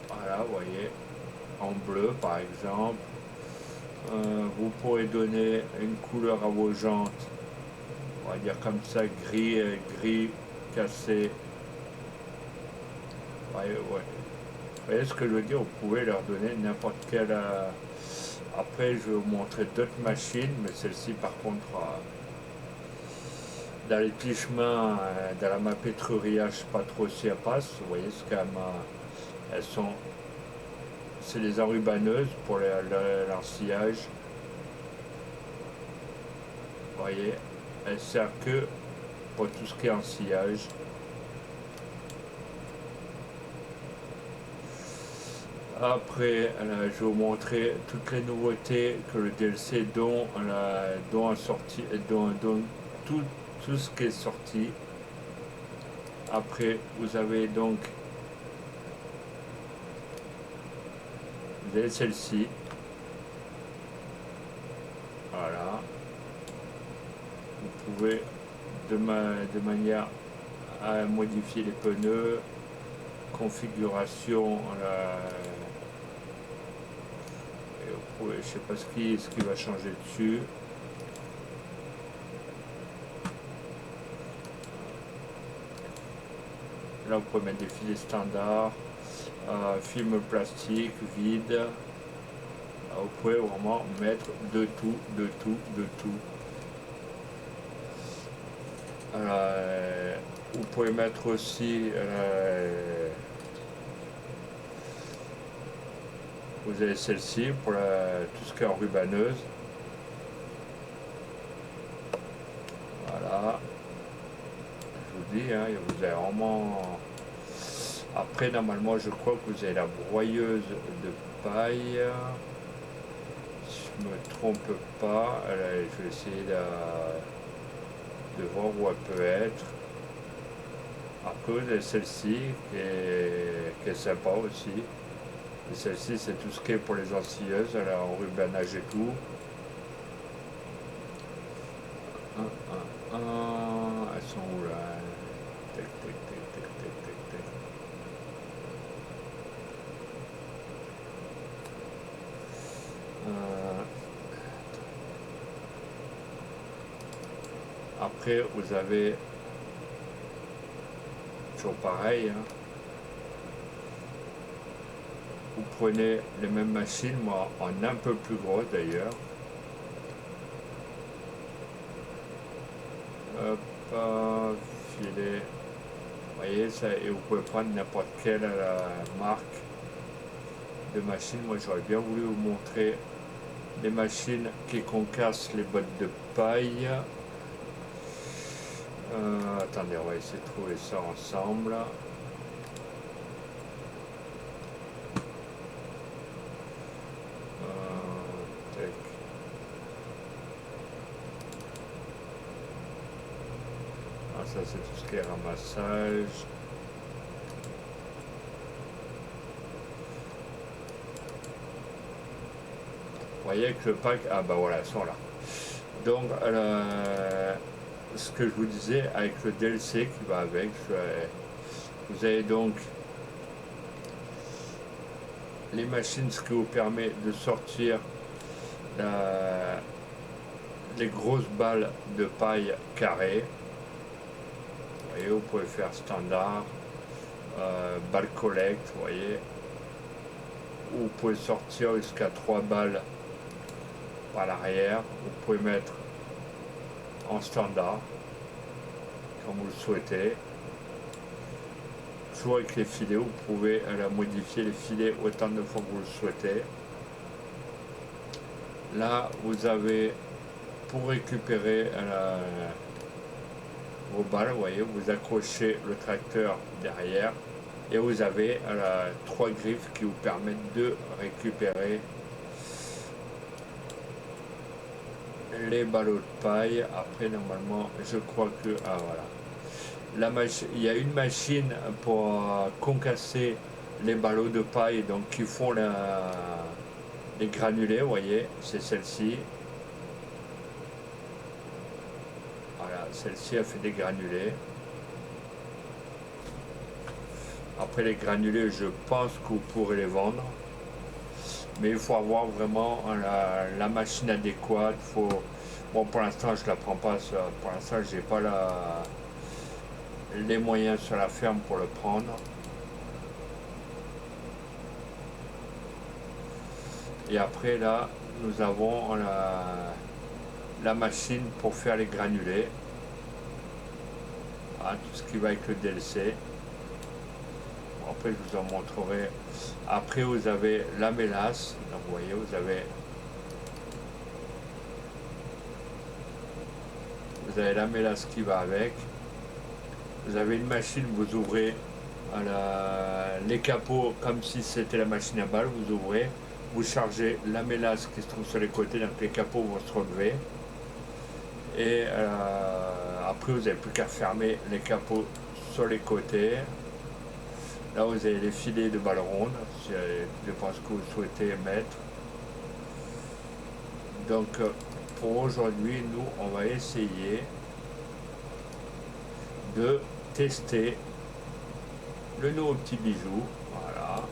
voilà, vous voyez, en bleu par exemple. Vous pourrez donner une couleur à vos jantes, on va dire comme ça, gris, gris cassé. Ouais. Vous voyez ce que je veux dire, vous pouvez leur donner n'importe quelle. Après, je vais vous montrer d'autres machines, mais celle-ci, par contre, dans les petits chemins, dans la map Etruria, je ne sais pas trop si elle passe. Vous voyez, ce qu'elles elles sont. C'est les enrubaneuses pour l'ensillage. Vous voyez, elle sert que pour tout ce qui est ensillage. Après, je vais vous montrer toutes les nouveautés que le DLC dont tout ce qui est sorti. Après, vous avez donc celle-ci. Voilà. Vous pouvez de manière à modifier les pneus, configuration. Je ne sais pas ce qui va changer dessus. là vous pouvez mettre des filets standards, film plastique, vide. Vous pouvez vraiment mettre de tout, de tout, de tout. Vous pouvez mettre aussi, vous avez celle-ci pour tout ce qui est enrubaneuse. Voilà. Je vous dis, hein, vous avez vraiment... Après, normalement, je crois que vous avez la broyeuse de paille. Si je ne me trompe pas, je vais essayer de voir où elle peut être. Après, vous avez celle-ci qui est sympa aussi. Et celle-ci, c'est tout ce qui est pour les ensileuses, elle a enrubanage et tout. Elles sont où là? Tac, tac, tac, tac, tac, tac, tac. Après, vous avez toujours pareil. Hein. Vous prenez les mêmes machines, moi en un peu plus gros d'ailleurs. Hop, filet. Vous voyez ça, et vous pouvez prendre n'importe quelle marque de machine. Moi j'aurais bien voulu vous montrer les machines qui concassent les bottes de paille. Attendez, on va essayer de trouver ça ensemble. Ça c'est tout ce qui est ramassage. Vous voyez que le pack, ah bah voilà, elles sont là. Donc ce que je vous disais avec le DLC qui va avec, vous avez donc les machines, ce qui vous permet de sortir les grosses balles de paille carrées. Vous voyez, vous pouvez faire standard, balle collect, vous voyez. Vous pouvez sortir jusqu'à 3 balles par l'arrière. Vous pouvez mettre en standard, comme vous le souhaitez. Toujours avec les filets, vous pouvez modifier les filets autant de fois que vous le souhaitez. Là, vous avez, pour récupérer vos balles, vous voyez, vous accrochez le tracteur derrière et vous avez 3 griffes qui vous permettent de récupérer les ballots de paille. Après, normalement, je crois que, ah voilà, il y a une machine pour concasser les ballots de paille, donc qui font les granulés, vous voyez, c'est celle-ci. Voilà, celle-ci a fait des granulés. Après les granulés, je pense que vous pourrez les vendre. Mais il faut avoir vraiment la machine adéquate. Bon, pour l'instant, je ne la prends pas. Pour l'instant, je n'ai pas les moyens sur la ferme pour le prendre. Et après, là, nous avons la machine pour faire les granulés. Voilà, tout ce qui va avec le DLC. Bon, après, je vous en montrerai. Après, vous avez la mélasse. Donc, vous voyez, vous avez la mélasse qui va avec. Vous avez une machine, vous ouvrez les capots comme si c'était la machine à balles. Vous ouvrez, vous chargez la mélasse qui se trouve sur les côtés, donc les capots vont se relever. Et après, vous n'avez plus qu'à fermer les capots sur les côtés. Là, vous avez les filets de balles rondes, je pense que vous souhaitez mettre. Donc, pour aujourd'hui, nous, on va essayer de tester le nouveau petit bijou. Voilà.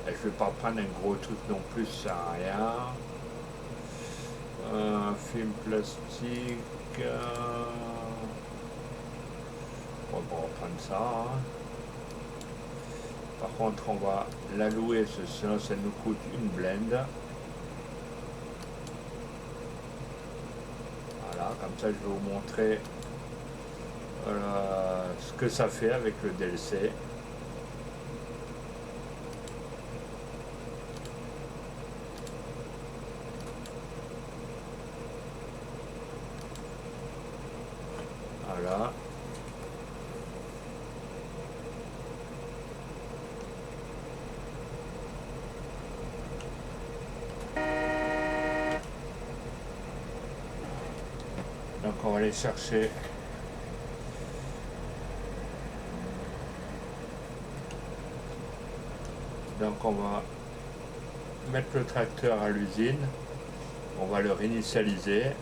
Et je ne vais pas prendre un gros truc non plus, ça sert à rien. Un film plastique. On va reprendre ça. Hein. Par contre, on va l'allouer, sinon ça nous coûte une blende. Voilà, comme ça je vais vous montrer ce que ça fait avec le DLC. Voilà. Donc on va aller chercher donc on va mettre le tracteur à l'usine, on va le réinitialiser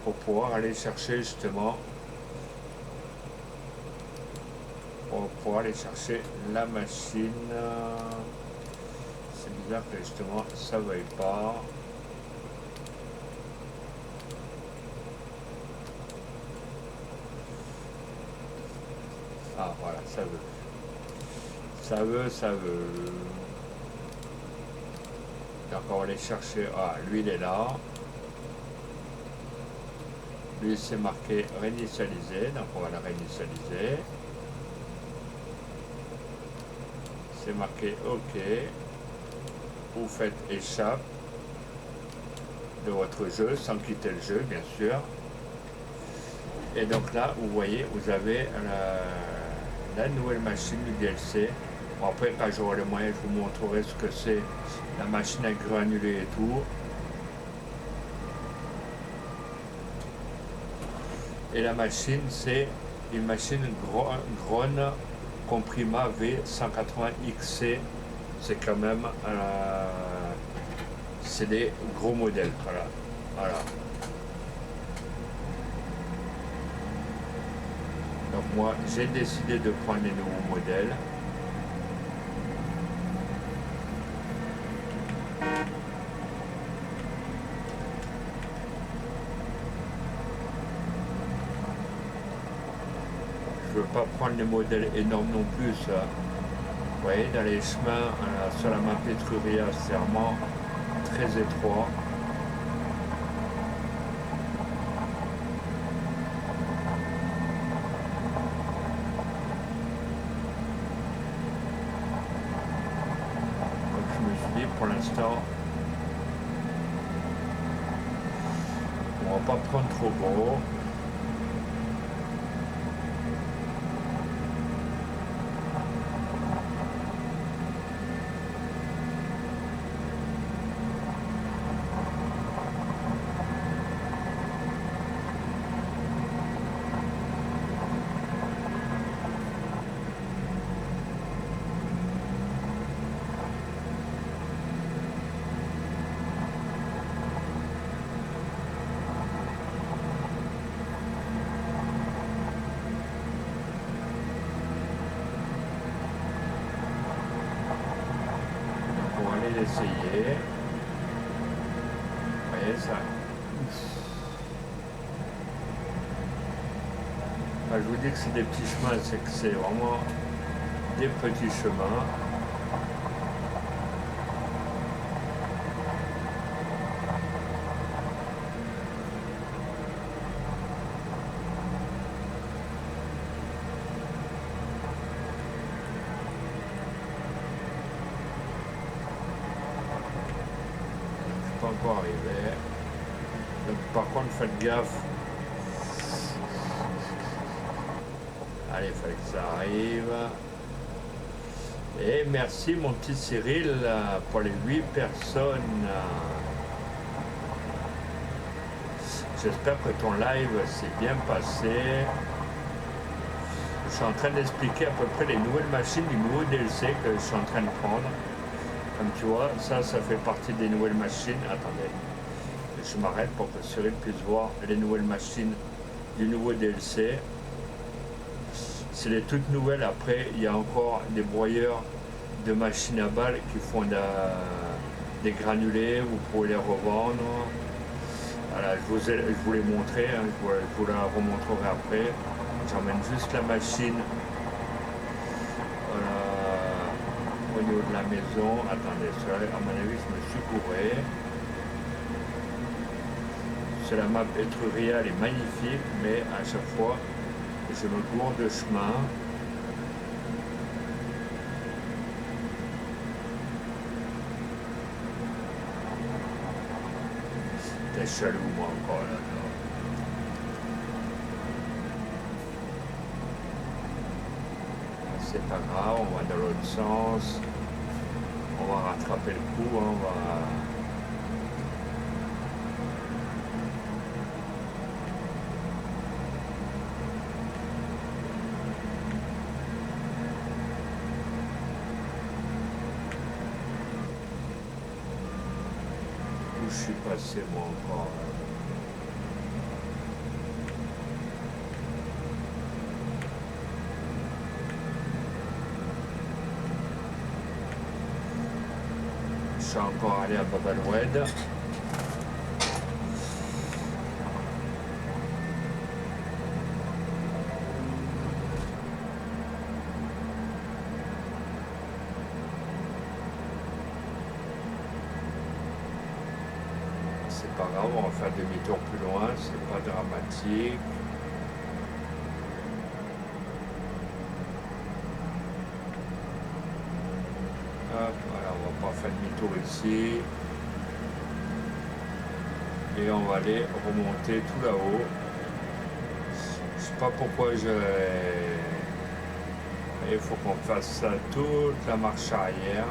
pour pouvoir aller chercher justement la machine. C'est bizarre que justement ça ne veuille pas. Ah voilà, ça veut. Donc on va aller chercher. Ah, lui il est là. Lui c'est marqué réinitialiser, donc on va le réinitialiser. C'est marqué OK. Vous faites échappe de votre jeu sans quitter le jeu bien sûr. Et donc là vous voyez, vous avez la nouvelle machine du DLC. Bon, après quand j'aurai les moyens je vous montrerai ce que c'est la machine à granuler et tout. Et la machine c'est une machine Grone Comprima V180XC. C'est quand même c'est des gros modèles. Voilà. Donc moi j'ai décidé de prendre les nouveaux modèles. Je ne veux pas prendre les modèles énormes non plus. Ça. Vous voyez, dans les chemins sur la map Etruria, c'est vraiment très étroit. Donc je me suis dit, pour l'instant, on va pas prendre trop gros. Essayer. Vous voyez ça. Enfin, je vous dis que c'est des petits chemins, c'est que c'est vraiment des petits chemins. Pas encore arrivé. Donc, par contre faites gaffe. Allez, il fallait que ça arrive. Et merci mon petit Cyril pour les 8 personnes. J'espère que ton live s'est bien passé. Je suis en train d'expliquer à peu près les nouvelles machines du nouveau DLC que je suis en train de prendre. Comme tu vois, ça fait partie des nouvelles machines. Attendez, je m'arrête pour que Cyril puisse voir les nouvelles machines du nouveau DLC. C'est les toutes nouvelles. Après, il y a encore des broyeurs de machines à balles qui font des granulés. Vous pouvez les revendre. Voilà, je vous l'ai montré, hein, je vous la remontrerai après. J'emmène juste la machine au niveau de la maison. Attendez, à mon avis, je me suis gouré. C'est la map Etruria, elle est magnifique, mais à chaque fois, je me gourde de chemin. T'es chalou, moi, encore là. C'est pas grave, on va dans l'autre sens. On va rattraper le coup, hein, on va... Où je suis passé, moi, encore là. Je suis encore allé à Babaloued. C'est pas grave, on va faire demi-tour plus loin, c'est pas dramatique. Hop, voilà, on va pas faire demi-tour ici. Et on va aller remonter tout là-haut. Je sais pas pourquoi il faut qu'on fasse ça toute la marche arrière.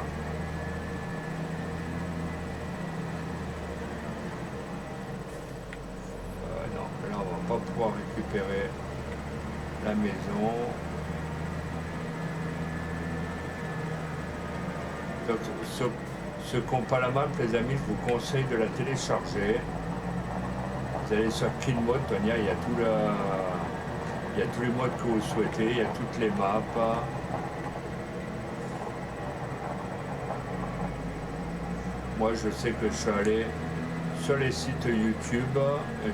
Non, là on va pas pouvoir récupérer la maison. Donc ceux qui n'ont pas la map, les amis, je vous conseille de la télécharger. Vous allez sur KillMode, Tonia, il y a tous les modes que vous souhaitez, il y a toutes les maps. Moi, je sais que je suis allé sur les sites YouTube,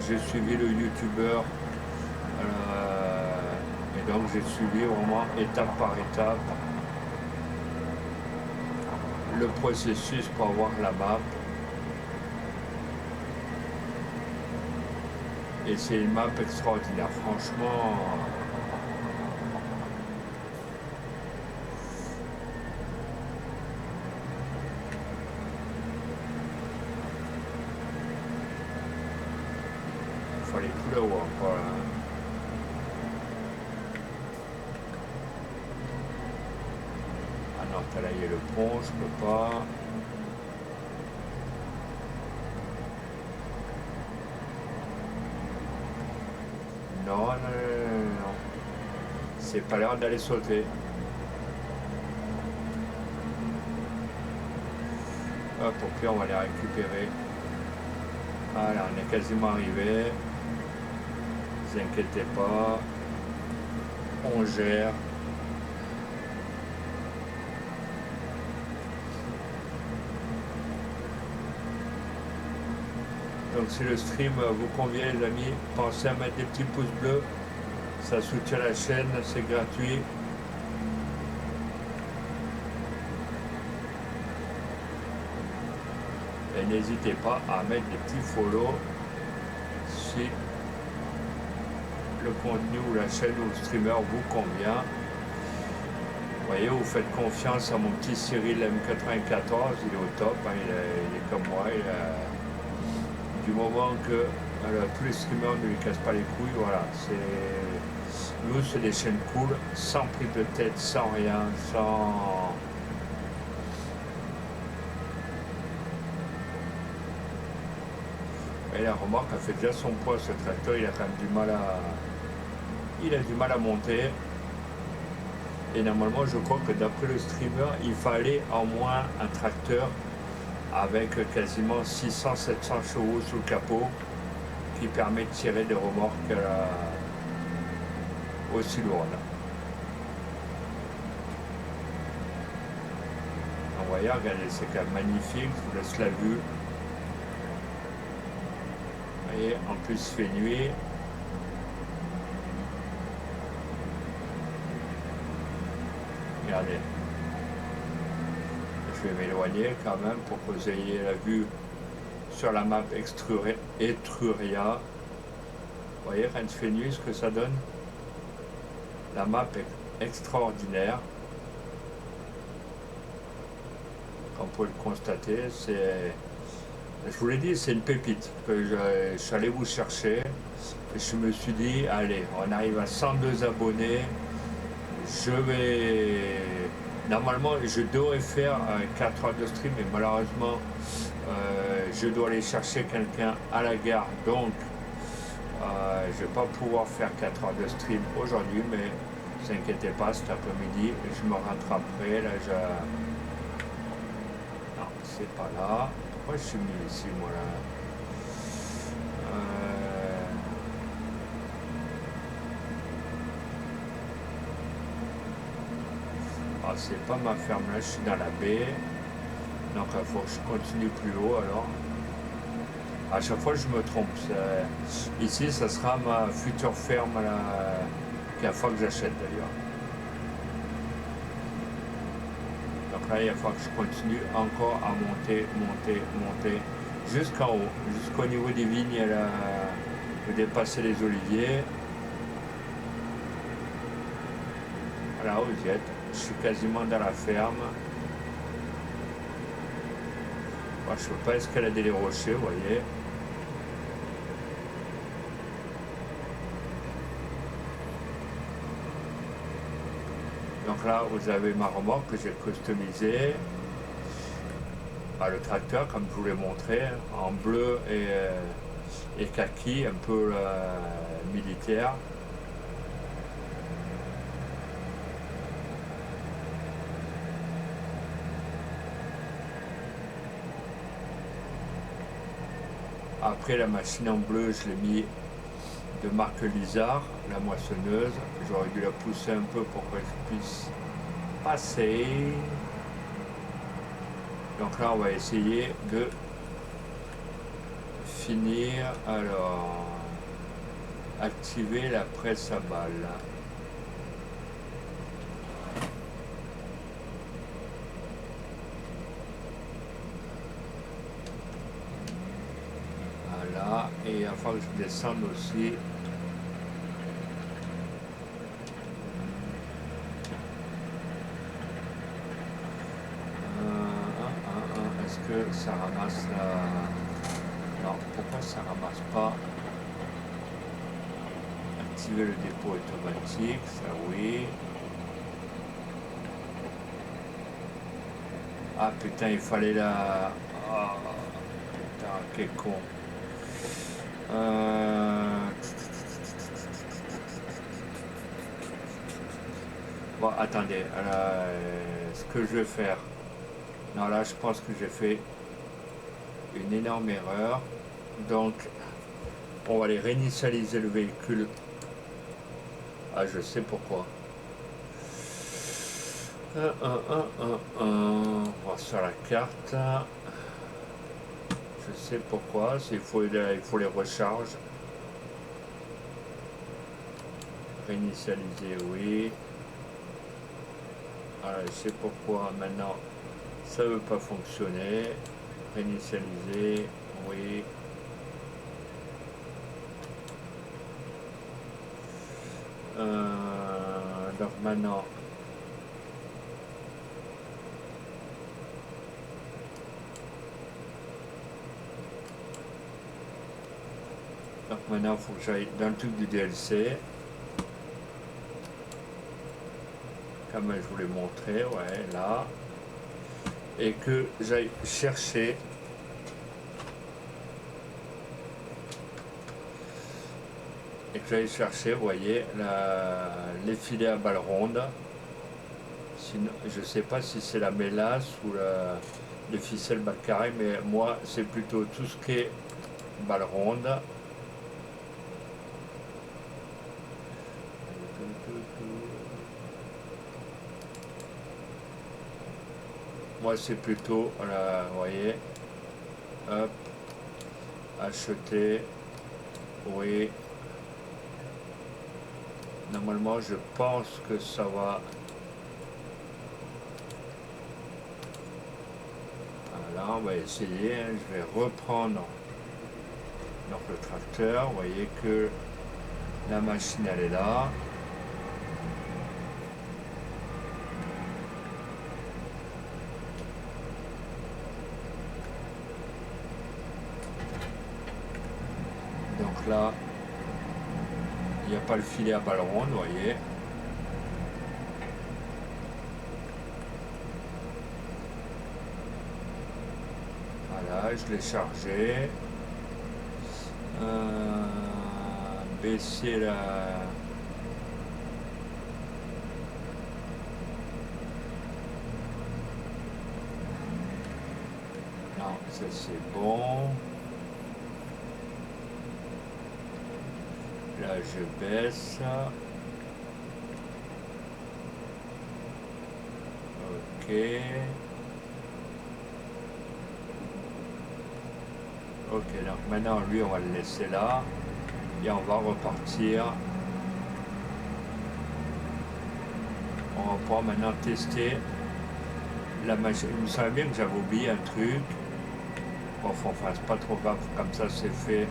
j'ai suivi le YouTuber, et donc j'ai suivi vraiment étape par étape le processus pour avoir la map. Et c'est une map extraordinaire, franchement. Il faut aller tout là-haut encore. Hein. Ah non, t'as là, il y a le pont, je peux pas. Non, non, non, non. C'est pas l'heure d'aller sauter. Hop, au pire, on va les récupérer. Voilà, on est quasiment arrivé. Ne vous inquiétez pas. On gère. Donc si le stream vous convient les amis, pensez à mettre des petits pouces bleus, ça soutient la chaîne, c'est gratuit. Et n'hésitez pas à mettre des petits follow si le contenu ou la chaîne ou le streamer vous convient. Vous voyez, vous faites confiance à mon petit Cyril M94, il est au top, hein, il est comme moi. Du moment que tous les streamers ne lui cassent pas les couilles, voilà, nous c'est des chaînes cool, sans prise de tête, sans rien, sans... Et la remorque a fait déjà son poids, ce tracteur, il a quand même du mal à... Il a du mal à monter. Et normalement, je crois que d'après le streamer, il fallait au moins un tracteur avec quasiment 600-700 chevaux sous le capot qui permet de tirer des remorques aussi lourdes. Donc voyez, regardez, c'est quand même magnifique, je vous laisse la vue. Et en plus il fait nuit. Regardez. Je vais m'éloigner quand même pour que vous ayez la vue sur la map Etruria. Vous voyez, rien ne fait nuit, ce que ça donne. La map est extraordinaire. Comme vous pouvez le constater, je vous l'ai dit, c'est une pépite que je suis allé vous chercher. Et je me suis dit, allez, on arrive à 102 abonnés. Normalement, je devrais faire 4 heures de stream, mais malheureusement, je dois aller chercher quelqu'un à la gare. Donc, je ne vais pas pouvoir faire 4 heures de stream aujourd'hui, mais ne vous inquiétez pas, cet après-midi, je me rattraperai. Là, non, c'est pas là. Pourquoi je suis mis ici, moi, là? Ah, c'est pas ma ferme, là, je suis dans la baie. Donc, il faut que je continue plus haut, alors. À chaque fois, je me trompe. Ici, ça sera ma future ferme, qu'il va falloir que j'achète, d'ailleurs. Donc là, il va falloir que je continue encore à monter, jusqu'en haut, jusqu'au niveau des vignes, là, de dépasser les oliviers. Voilà, vous y êtes. Je suis quasiment dans la ferme. Moi, je ne peux pas escalader les rochers, vous voyez. Donc là, vous avez ma remorque que j'ai customisée. Le tracteur, comme je vous l'ai montré, en bleu et kaki, un peu militaire. Après, la machine en bleu, je l'ai mis de marque Lizard, la moissonneuse. J'aurais dû la pousser un peu pour qu'elle puisse passer. Donc là, on va essayer de finir. Alors, activer la presse à balles. Voilà, et il va falloir que je descende aussi. Est-ce que ça ramasse la... Non, pourquoi ça ramasse pas? Activer le dépôt automatique, ça oui. Ah putain, il fallait la... Ah putain, quel con. Bon, attendez, ce que je vais faire... Non, là, je pense que j'ai fait une énorme erreur. Donc, on va aller réinitialiser le véhicule. Ah, je sais pourquoi. On va voir sur la carte. Je sais pourquoi. Il faut les recharges. Réinitialiser, oui. Voilà, je sais pourquoi maintenant ça ne veut pas fonctionner. Réinitialiser, oui. Donc maintenant, il faut que j'aille dans le truc du DLC. Comme je vous l'ai montré, ouais, là. Et que j'aille chercher vous voyez, les filets à balles rondes. Sinon, je ne sais pas si c'est la mélasse ou les ficelles balles carrées, mais moi, c'est plutôt tout ce qui est balles rondes. Moi, c'est plutôt, voilà, vous voyez, hop, acheter, Oui. Normalement, je pense que ça va. Voilà, on va essayer. Je vais reprendre donc le tracteur. Vous voyez que la machine, elle est là. Donc là, il n'y a pas le filet à balle ronde, vous voyez. Voilà, je l'ai chargé. Baisser la... Non, ça c'est bon. Là, je baisse. Ok. Ok, donc maintenant, lui, on va le laisser là. Et on va repartir. On va pouvoir maintenant tester la machine. Il me semble bien que j'avais oublié un truc. Bon, enfin, c'est pas trop grave, comme ça c'est fait.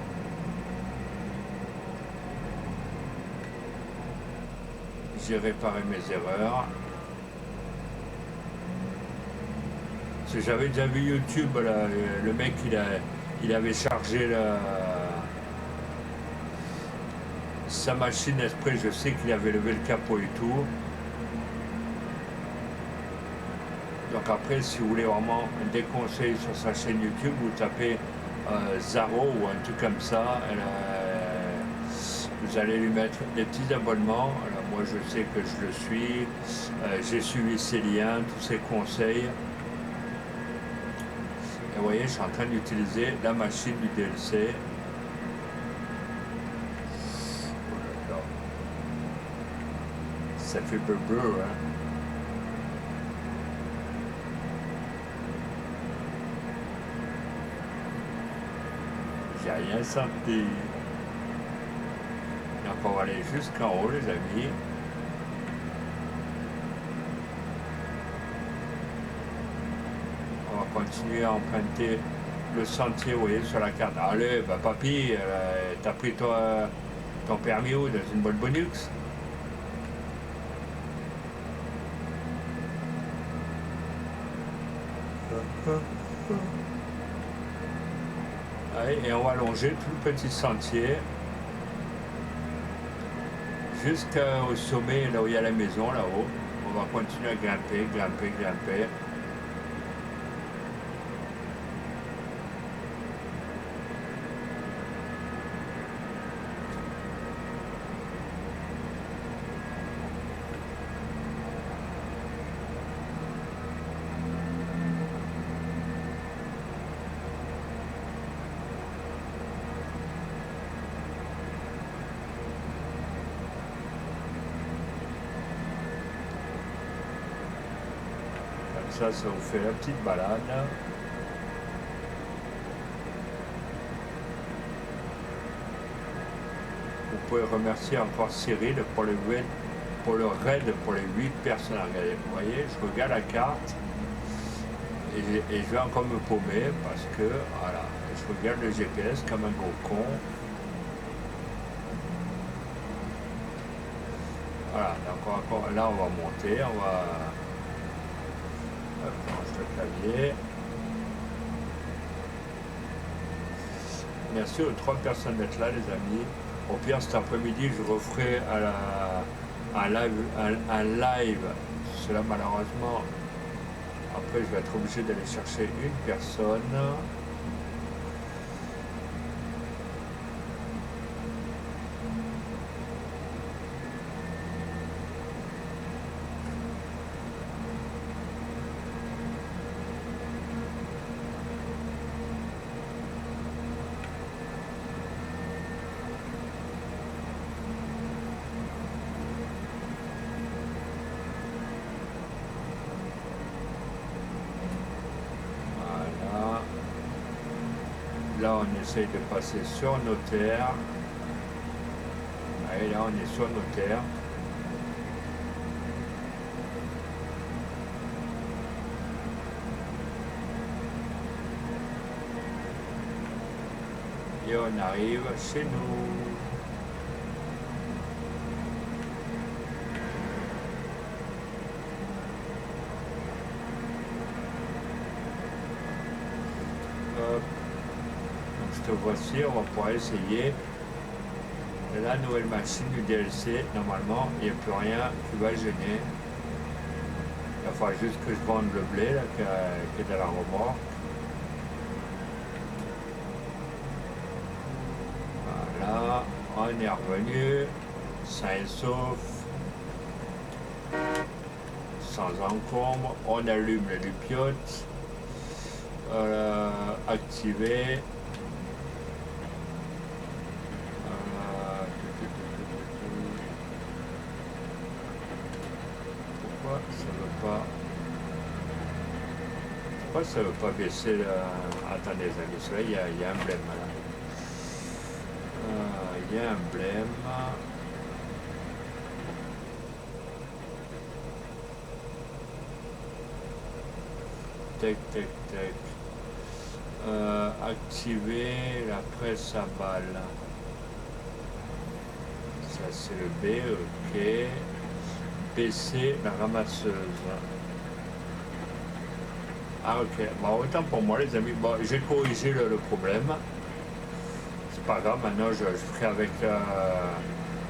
J'ai réparé mes erreurs. Parce que j'avais déjà vu YouTube, là, le mec il avait chargé sa machine exprès, je sais qu'il avait levé le capot et tout. Donc après, si vous voulez vraiment des conseils sur sa chaîne YouTube, vous tapez Zaro ou un truc comme ça. Vous allez lui mettre des petits abonnements. Alors moi, je sais que je le suis. J'ai suivi ses liens, tous ses conseils. Et vous voyez, je suis en train d'utiliser la machine du DLC. Ça fait bleu, hein. J'ai rien senti. Donc on va aller jusqu'en haut, les amis. On va continuer à emprunter le sentier, vous voyez, sur la carte. Allez, bah papy, t'as pris ton permis où? Dans une bonne Bonux? Allez, et on va longer tout le petit sentier jusqu'au sommet, là où il y a la maison, là-haut. On va continuer à grimper, grimper, grimper. Ça vous fait la petite balade. Vous pouvez remercier encore Cyril pour le raid pour les 8 personnes. Regardez, vous voyez, je regarde la carte et je vais encore me paumer parce que, voilà, je regarde le GPS comme un gros con. Voilà, donc là on va monter, on va... le clavier. Merci aux 3 personnes d'être là, les amis. Au pire, cet après-midi, je referai un live. Cela, malheureusement, après, je vais être obligé d'aller chercher une personne. Là, on essaye de passer sur nos terres. Et là, on est sur notaire. Et on arrive chez nous. Hop. Donc cette fois-ci, on va pouvoir essayer la nouvelle machine du DLC. Normalement, il n'y a plus rien qui va gêner. Il va falloir juste que je vende le blé là, qui est dans la remorque. Voilà, on est revenu, sain et sauf, sans encombre. On allume le lupiote, activé. Pourquoi ça veut pas? Pourquoi ça veut pas baisser le... Attendez les amis, il y a un blême là. Il y a un blême. Tac, tac, tac. Activer la presse à balles. Ça c'est le B, ok. Baisser la ramasseuse. Ah ok, bon, autant pour moi les amis. Bon, j'ai corrigé le problème. Pas grave, maintenant je ferai avec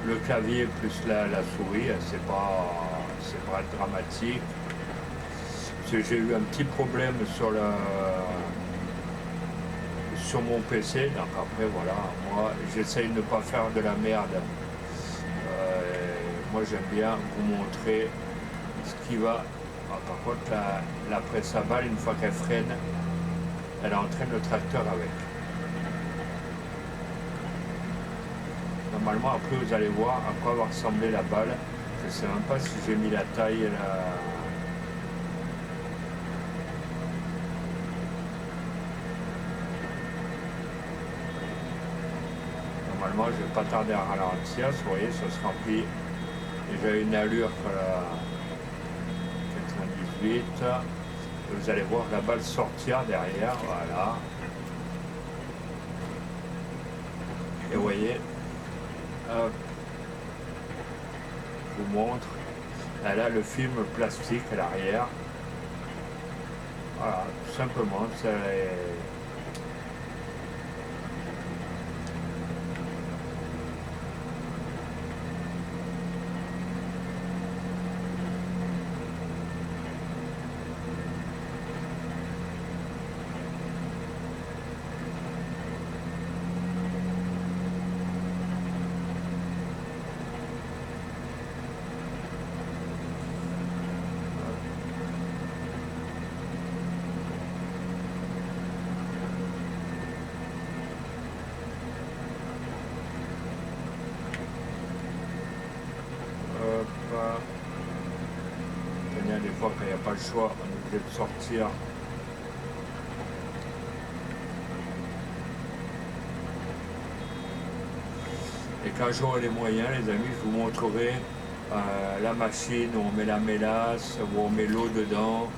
le clavier plus la souris, c'est pas dramatique. Parce que j'ai eu un petit problème sur mon PC, donc après voilà, moi j'essaye de ne pas faire de la merde. Moi j'aime bien vous montrer ce qui va. Ah, par contre la presse à balle, une fois qu'elle freine, elle entraîne le tracteur avec. Normalement, après, vous allez voir à quoi va ressembler la balle. Je ne sais même pas si j'ai mis la taille et la... Normalement, je ne vais pas tarder à ralentir. Vous voyez, ça se remplit déjà une allure 98. Vous allez voir la balle sortir derrière. Voilà. Et vous voyez... Hop. Je vous montre. Elle a le film plastique à l'arrière. Voilà, tout simplement. Des fois quand il n'y a pas le choix, on est obligé de sortir. Et quand j'aurai les moyens, les amis, je vous montrerai la machine où on met la mélasse, où on met l'eau dedans,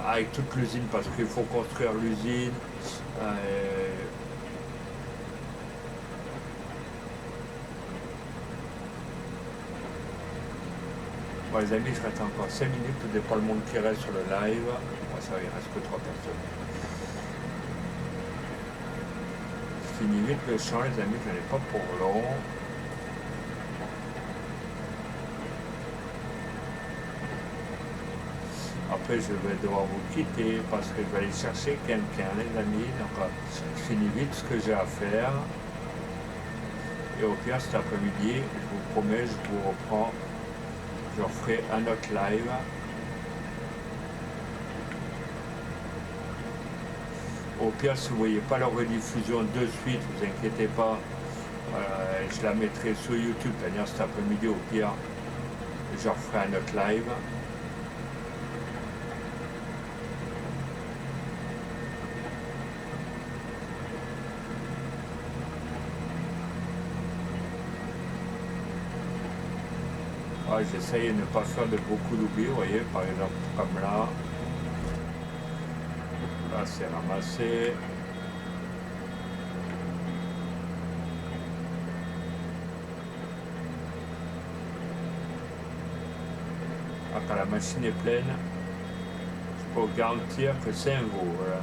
avec toute l'usine, parce qu'il faut construire l'usine. Bon, les amis, je reste encore 5 minutes, tout dépend le monde qui reste sur le live. Moi, ça, il reste que 3 personnes. Je finis vite le champ, les amis, je n'en ai pas pour long. Après, je vais devoir vous quitter parce que je vais aller chercher quelqu'un, les amis. Donc, je finis vite ce que j'ai à faire. Et au pire, cet après-midi, je vous promets, je vous reprends. Je referai un autre live. Au pire, si vous ne voyez pas la rediffusion de suite, ne vous inquiétez pas. Je la mettrai sur YouTube, c'est-à-dire cet après-midi, au pire, je referai un autre live. j'essaye de ne pas faire de beaucoup d'oubli, vous voyez, par exemple comme là. Là c'est ramassé. Ah, quand la machine est pleine, je peux vous garantir que c'est un veau. Voilà.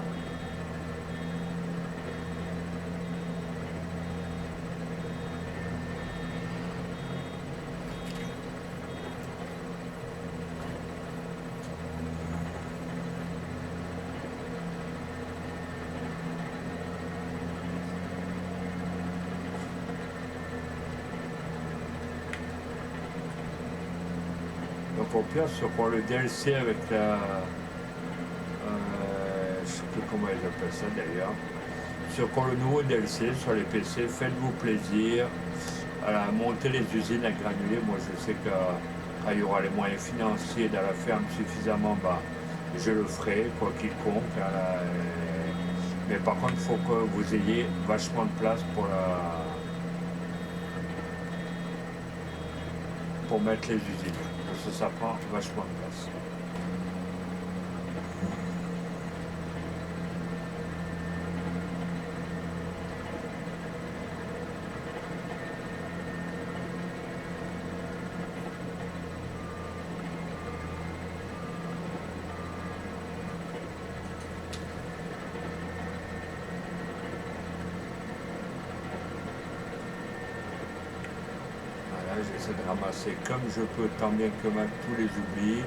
Donc au pire, ceux qui ont le DLC avec la... je ne sais plus comment ils appellent ça d'ailleurs. Ceux qui ont le nouveau DLC sur les PC, faites-vous plaisir à monter les usines à granulés. Moi je sais que quand il y aura les moyens financiers dans la ferme suffisamment, bah, je le ferai, quoi qu'il compte. Mais par contre, il faut que vous ayez vachement de place pour mettre les usines. Parce que ça prend vachement de place. J'essaie de ramasser comme je peux, tant bien que mal, tous les oublis.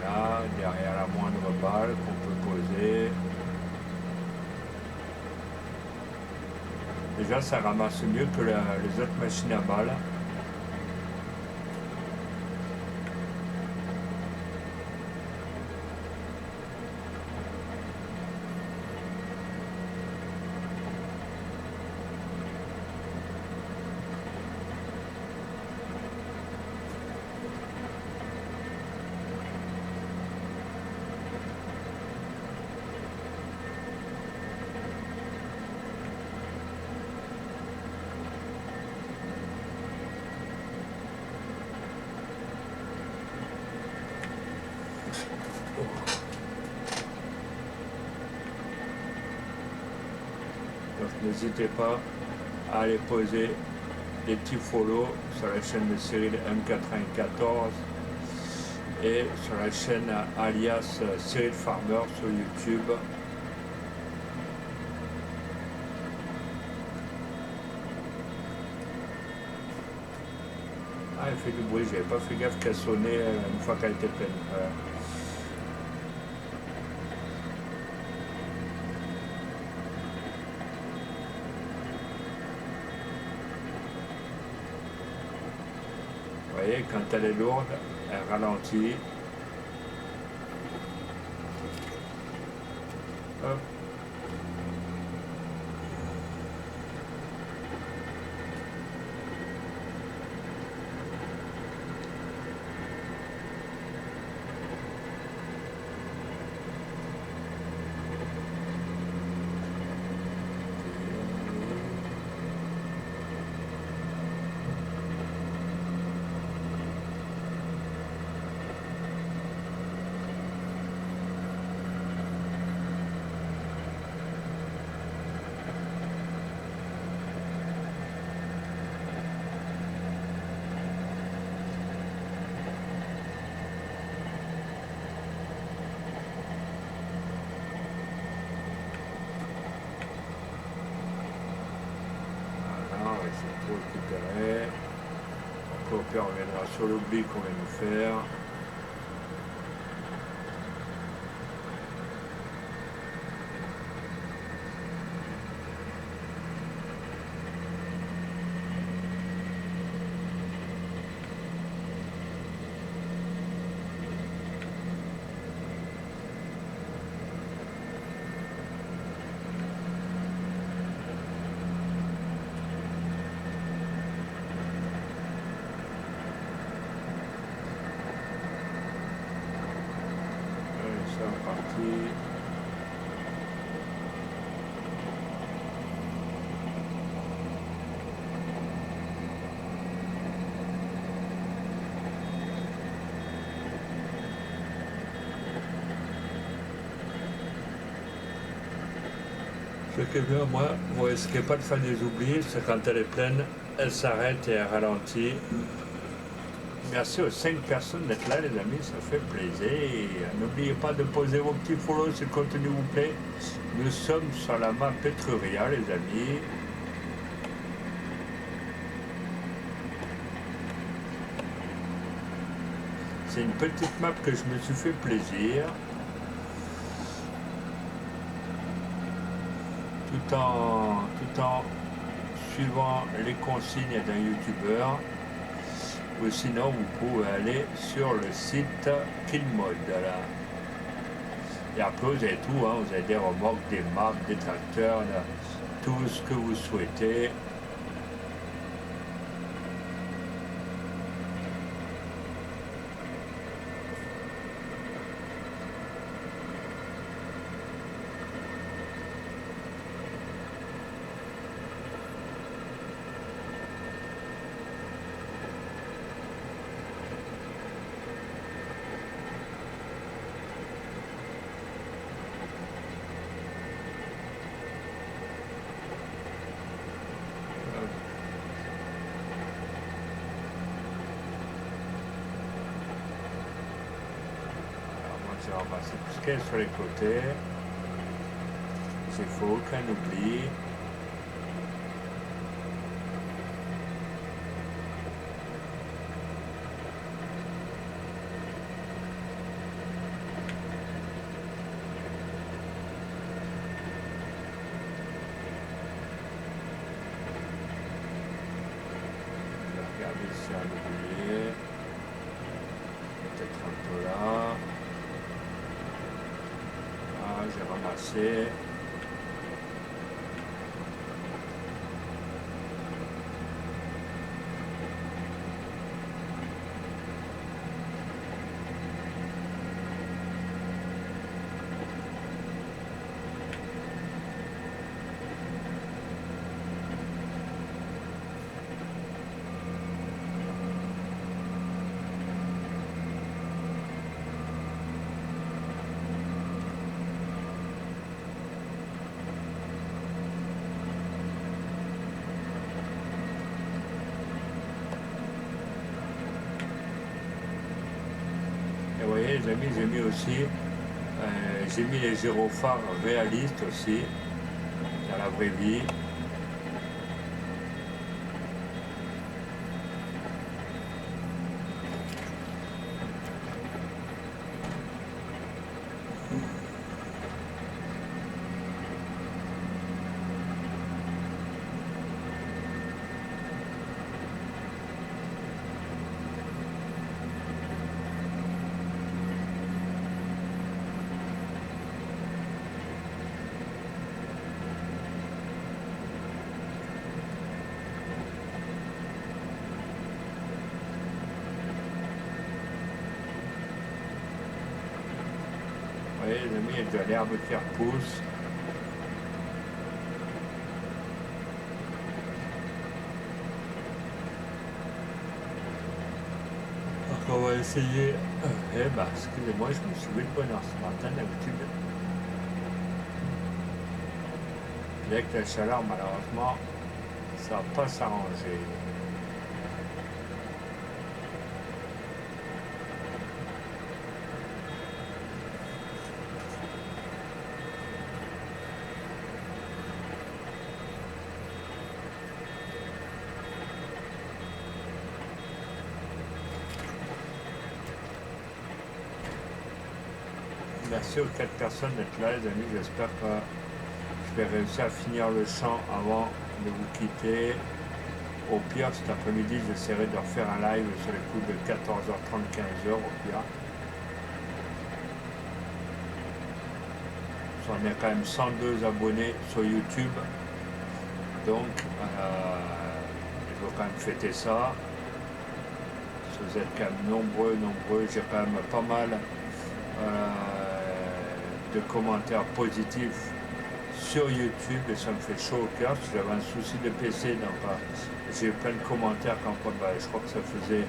Voilà, derrière la moindre balle qu'on peut poser. Déjà, ça ramasse mieux que les autres machines à balles. Donc n'hésitez pas à aller poser des petits follow sur la chaîne de Cyril M94 et sur la chaîne alias Cyril Farmer sur YouTube. Ah, elle fait du bruit, j'avais pas fait gaffe qu'elle sonnait une fois qu'elle était pleine. Voilà. Vous voyez, quand elle est lourde, elle ralentit. Hop. C'est pour récupérer. Après, au pire, on reviendra sur l'oubli qu'on vient de faire. C'est parti. Ce qui est bien, moi, ce qui n'est pas de faire des oublis, c'est quand elle est pleine, elle s'arrête et elle ralentit. Merci aux 5 personnes d'être là, les amis, ça fait plaisir. N'oubliez pas de poser vos petits follow si le contenu vous plaît. Nous sommes sur la map Etruria, les amis. C'est une petite map que je me suis fait plaisir. Tout en suivant les consignes d'un youtubeur. Ou sinon, vous pouvez aller sur le site Killmode. Là. Et après, vous avez tout, hein, vous avez des remorques, des maps, des tracteurs, là, tout ce que vous souhaitez. J'ai ramassé tout ce qu'il y a sur les côtés. C'est faux, aucun oubli. Regardez si un oublié. Peut-être un peu là. Ah, j'ai ramassé. Et vous voyez les amis, j'ai mis les gyrophares réalistes aussi, dans la vraie vie. Vous voyez les amis, il y a de l'herbe qui repousse. Donc on va essayer. Eh ben, excusez-moi, je me suis levé de bonne heure ce matin d'habitude. Avec la chaleur, malheureusement, ça va pas s'arranger. Merci aux 4 personnes d'être là, les amis. J'espère que je vais réussir à finir le champ avant de vous quitter. Au pire, cet après-midi, j'essaierai de refaire un live sur les coups de 14h30, 15h au pire. On est quand même 102 abonnés sur YouTube. Donc, je veux quand même fêter ça. Vous êtes quand même nombreux. J'ai quand même pas mal de commentaires positifs sur YouTube et ça me fait chaud au cœur parce que j'avais un souci de PC, donc j'ai eu plein de commentaires quand je crois que ça faisait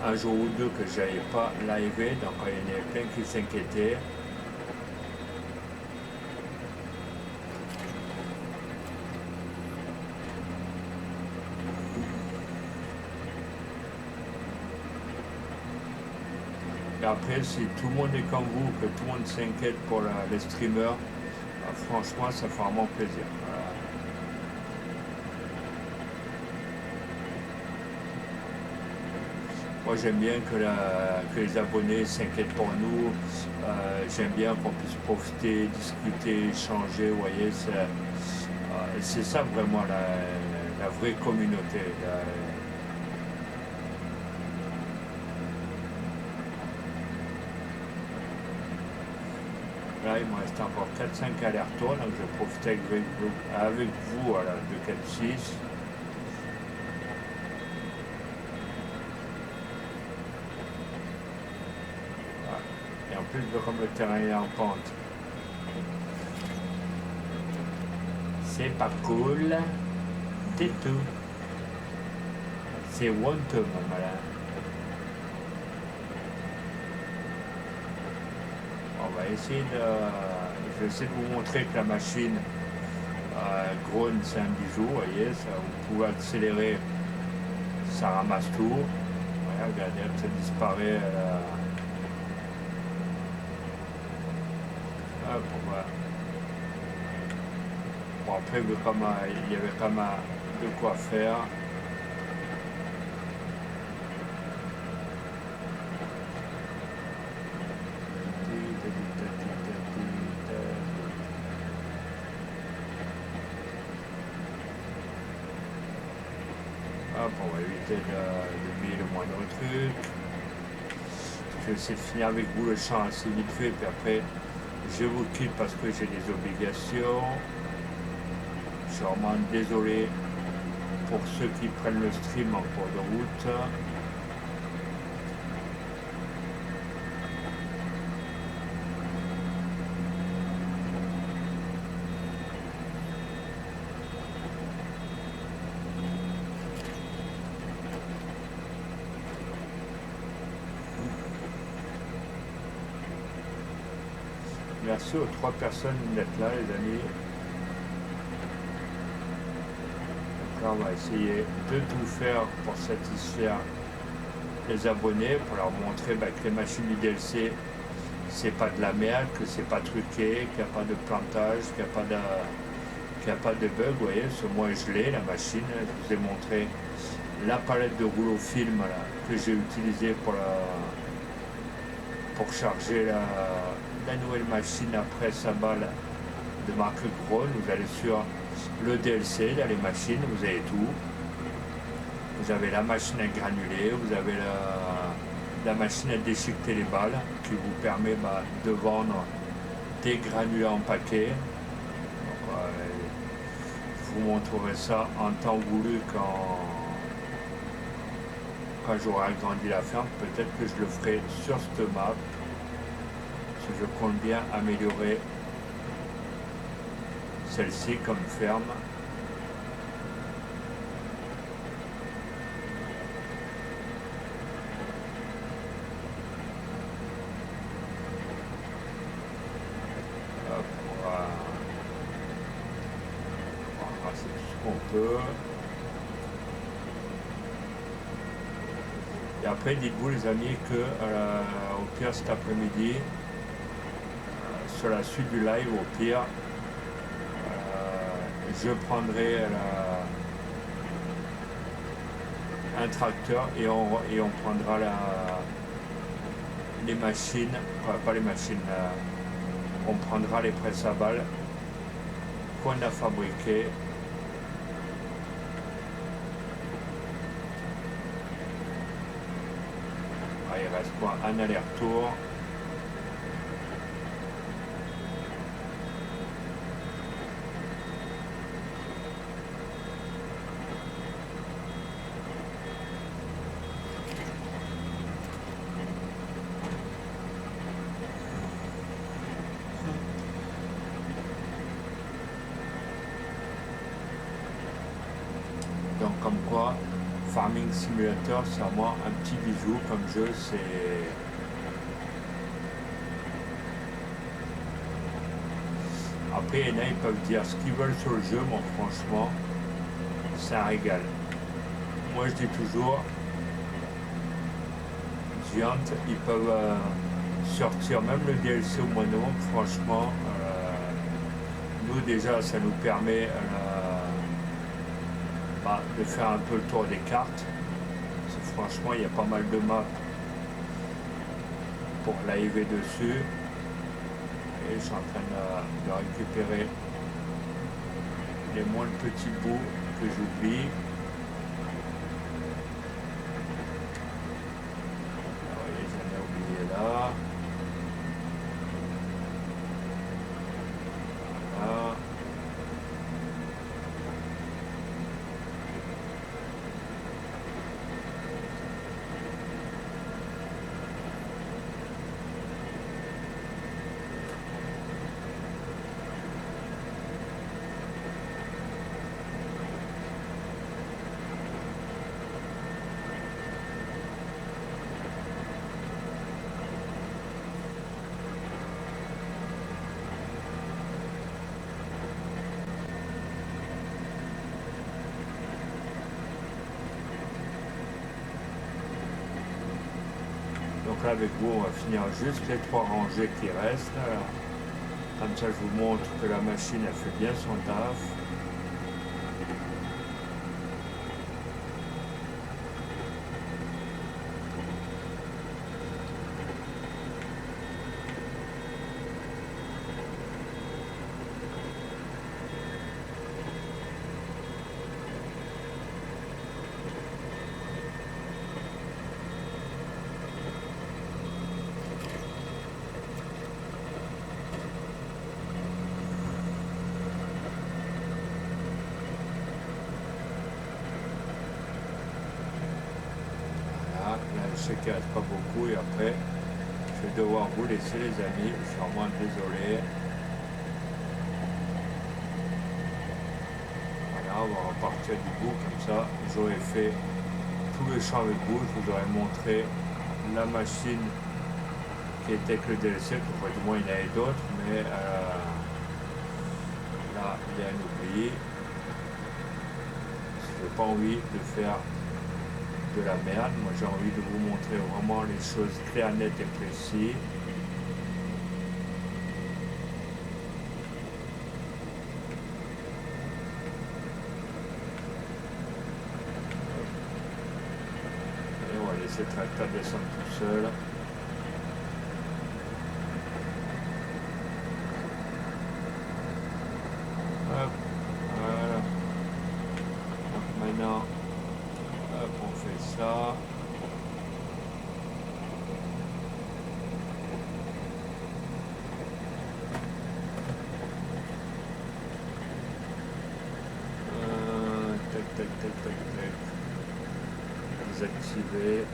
un jour ou deux que je n'avais pas livé, donc il y en avait plein qui s'inquiétaient. après, si tout le monde est comme vous, que tout le monde s'inquiète pour les streamers, franchement, ça fait vraiment plaisir. Voilà. Moi, j'aime bien que les abonnés s'inquiètent pour nous. J'aime bien qu'on puisse profiter, discuter, échanger. Vous voyez, c'est ça vraiment la vraie communauté. Là, il me reste encore 4-5 allers-retours, donc je vais profiter avec vous voilà, de 4-6. Voilà. Et en plus, comme le terrain est en pente, c'est pas cool. C'est tout. C'est honteux, mon malin. On va essayer de... Je vais essayer de vous montrer que la machine Grown, c'est un bijou, vous voyez, ça, vous pouvez accélérer, ça ramasse tout. Voilà, regardez, ça disparaît. Hop, voilà. Bon, après, il y avait quand même de quoi faire. Hop, on va éviter d'oublier le moindre truc. Je vais essayer de finir avec vous le champ assez vite fait, puis après je vous quitte parce que j'ai des obligations. Je suis vraiment désolé pour ceux qui prennent le stream en cours de route. Merci aux 3 personnes d'être là, les amis. Donc là, on va essayer de tout faire pour satisfaire les abonnés, pour leur montrer que les machines du DLC, c'est pas de la merde, que c'est pas truqué, qu'il n'y a pas de plantage, qu'il n'y a pas de bug. Vous voyez, ce moi je l'ai, la machine. Je vous ai montré la palette de rouleau film là, que j'ai utilisée pour charger la nouvelle machine après sa balle de marque Grown. Vous allez sur le DLC, là les machines, vous avez tout. Vous avez la machine à granuler, vous avez la machine à déchiqueter les balles qui vous permet de vendre des granulés en paquet. Donc, je vous montrerai ça en temps voulu quand j'aurai agrandi la ferme. Peut-être que je le ferai sur cette map. Je compte bien améliorer celle-ci comme ferme. Hop, on va ramasser tout ce qu'on peut. Et après, dites-vous les amis que au pire cet après-midi, sur la suite du live, au pire, je prendrai un tracteur et on prendra les machines, pas les machines, on prendra les presses à balles qu'on a fabriquées. Il reste quoi? Un aller-retour. Donc comme quoi, Farming Simulator, c'est vraiment un petit bijou comme jeu. Après, il y en a, ils peuvent dire ce qu'ils veulent sur le jeu, mais franchement, c'est un régal. Moi, je dis toujours, Giant, ils peuvent sortir même le DLC au mois de novembre. Franchement, nous déjà, ça nous permet de faire un peu le tour des cartes. Parce que franchement, il y a pas mal de maps pour live dessus. Et je suis en train de récupérer les moindres petits bouts que j'oublie. J'en ai oublié là. Voilà. Donc là avec vous on va finir juste les 3 rangées qui restent. Comme ça je vous montre que la machine elle fait bien son taf. Je sais qu'il ne reste pas beaucoup et après je vais devoir vous laisser les amis, je suis vraiment désolé. Voilà, on va repartir du bout comme ça, j'aurais fait tout le champ avec vous, je vous aurais montré la machine qui était avec le DLC, enfin, du moins il y en avait d'autres, mais là il y a un oubli. Je n'ai pas envie de faire de la merde, moi j'ai envie de vous montrer vraiment les choses claires, nettes et précises. Et on va laisser le tracteur descendre tout seul. Hop, voilà. Donc maintenant, hop, on fait ça. Tac, tac, tac, tac. Désactiver.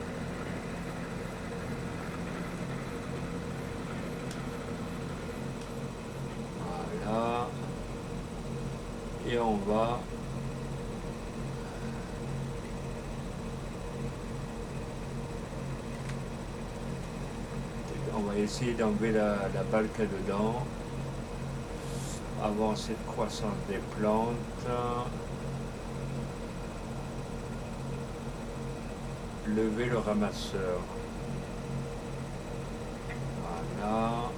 Voilà. Et on va essayer d'enlever la balle qu'il y a dedans. Avancer de croissance des plantes. Lever le ramasseur. Voilà.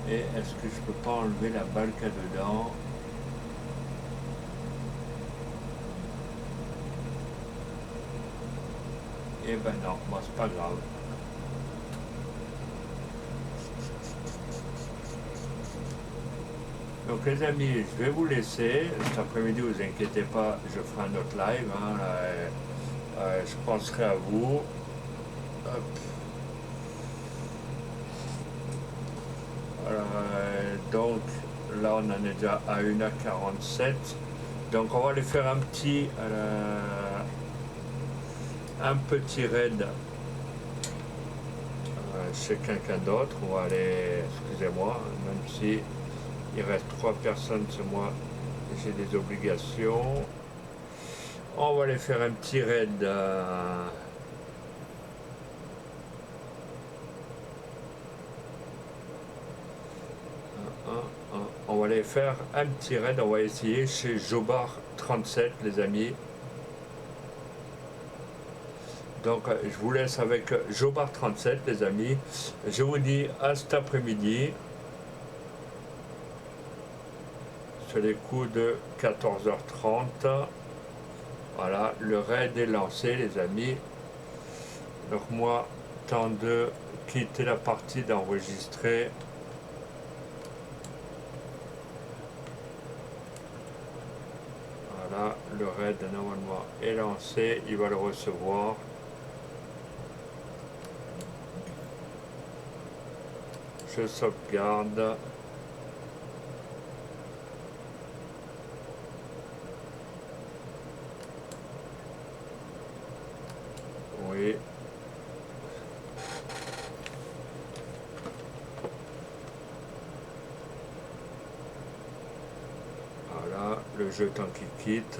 Et est-ce que je peux pas enlever la balle qu'il y a dedans? Eh ben non, moi c'est pas grave. Donc les amis, je vais vous laisser. Cet après-midi, vous inquiétez pas, je ferai un autre live. Hein, je penserai à vous. Hop. Donc là, on en est déjà à 1h47. Donc on va aller faire un petit raid chez quelqu'un d'autre. On va aller, excusez-moi, même si il reste 3 personnes, c'est moi, j'ai des obligations. On va aller faire un petit raid. On va aller faire un petit raid. On va essayer chez Jobar 37, les amis. Donc je vous laisse avec Jobard37 les amis. Je vous dis à cet après-midi sur les coups de 14h30. Voilà, le raid est lancé les amis. Donc moi, temps de quitter la partie d'enregistrer. Voilà, le raid normalement est lancé, il va le recevoir. Je sauvegarde. Oui. Voilà, le jeton qui quitte.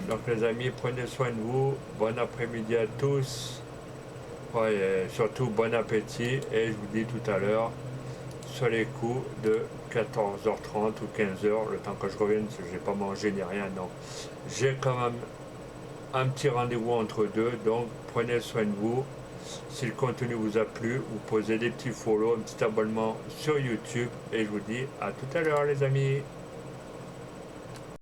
Donc les amis, prenez soin de vous. Bon après-midi à tous. Ouais, et surtout bon appétit. Et je vous dis tout à l'heure, sur les coups de 14h30 ou 15h, le temps que je revienne, parce que je n'ai pas mangé ni rien. Donc j'ai quand même un petit rendez-vous entre deux. Donc prenez soin de vous. Si le contenu vous a plu, vous posez des petits follow, un petit abonnement sur YouTube. Et je vous dis à tout à l'heure les amis.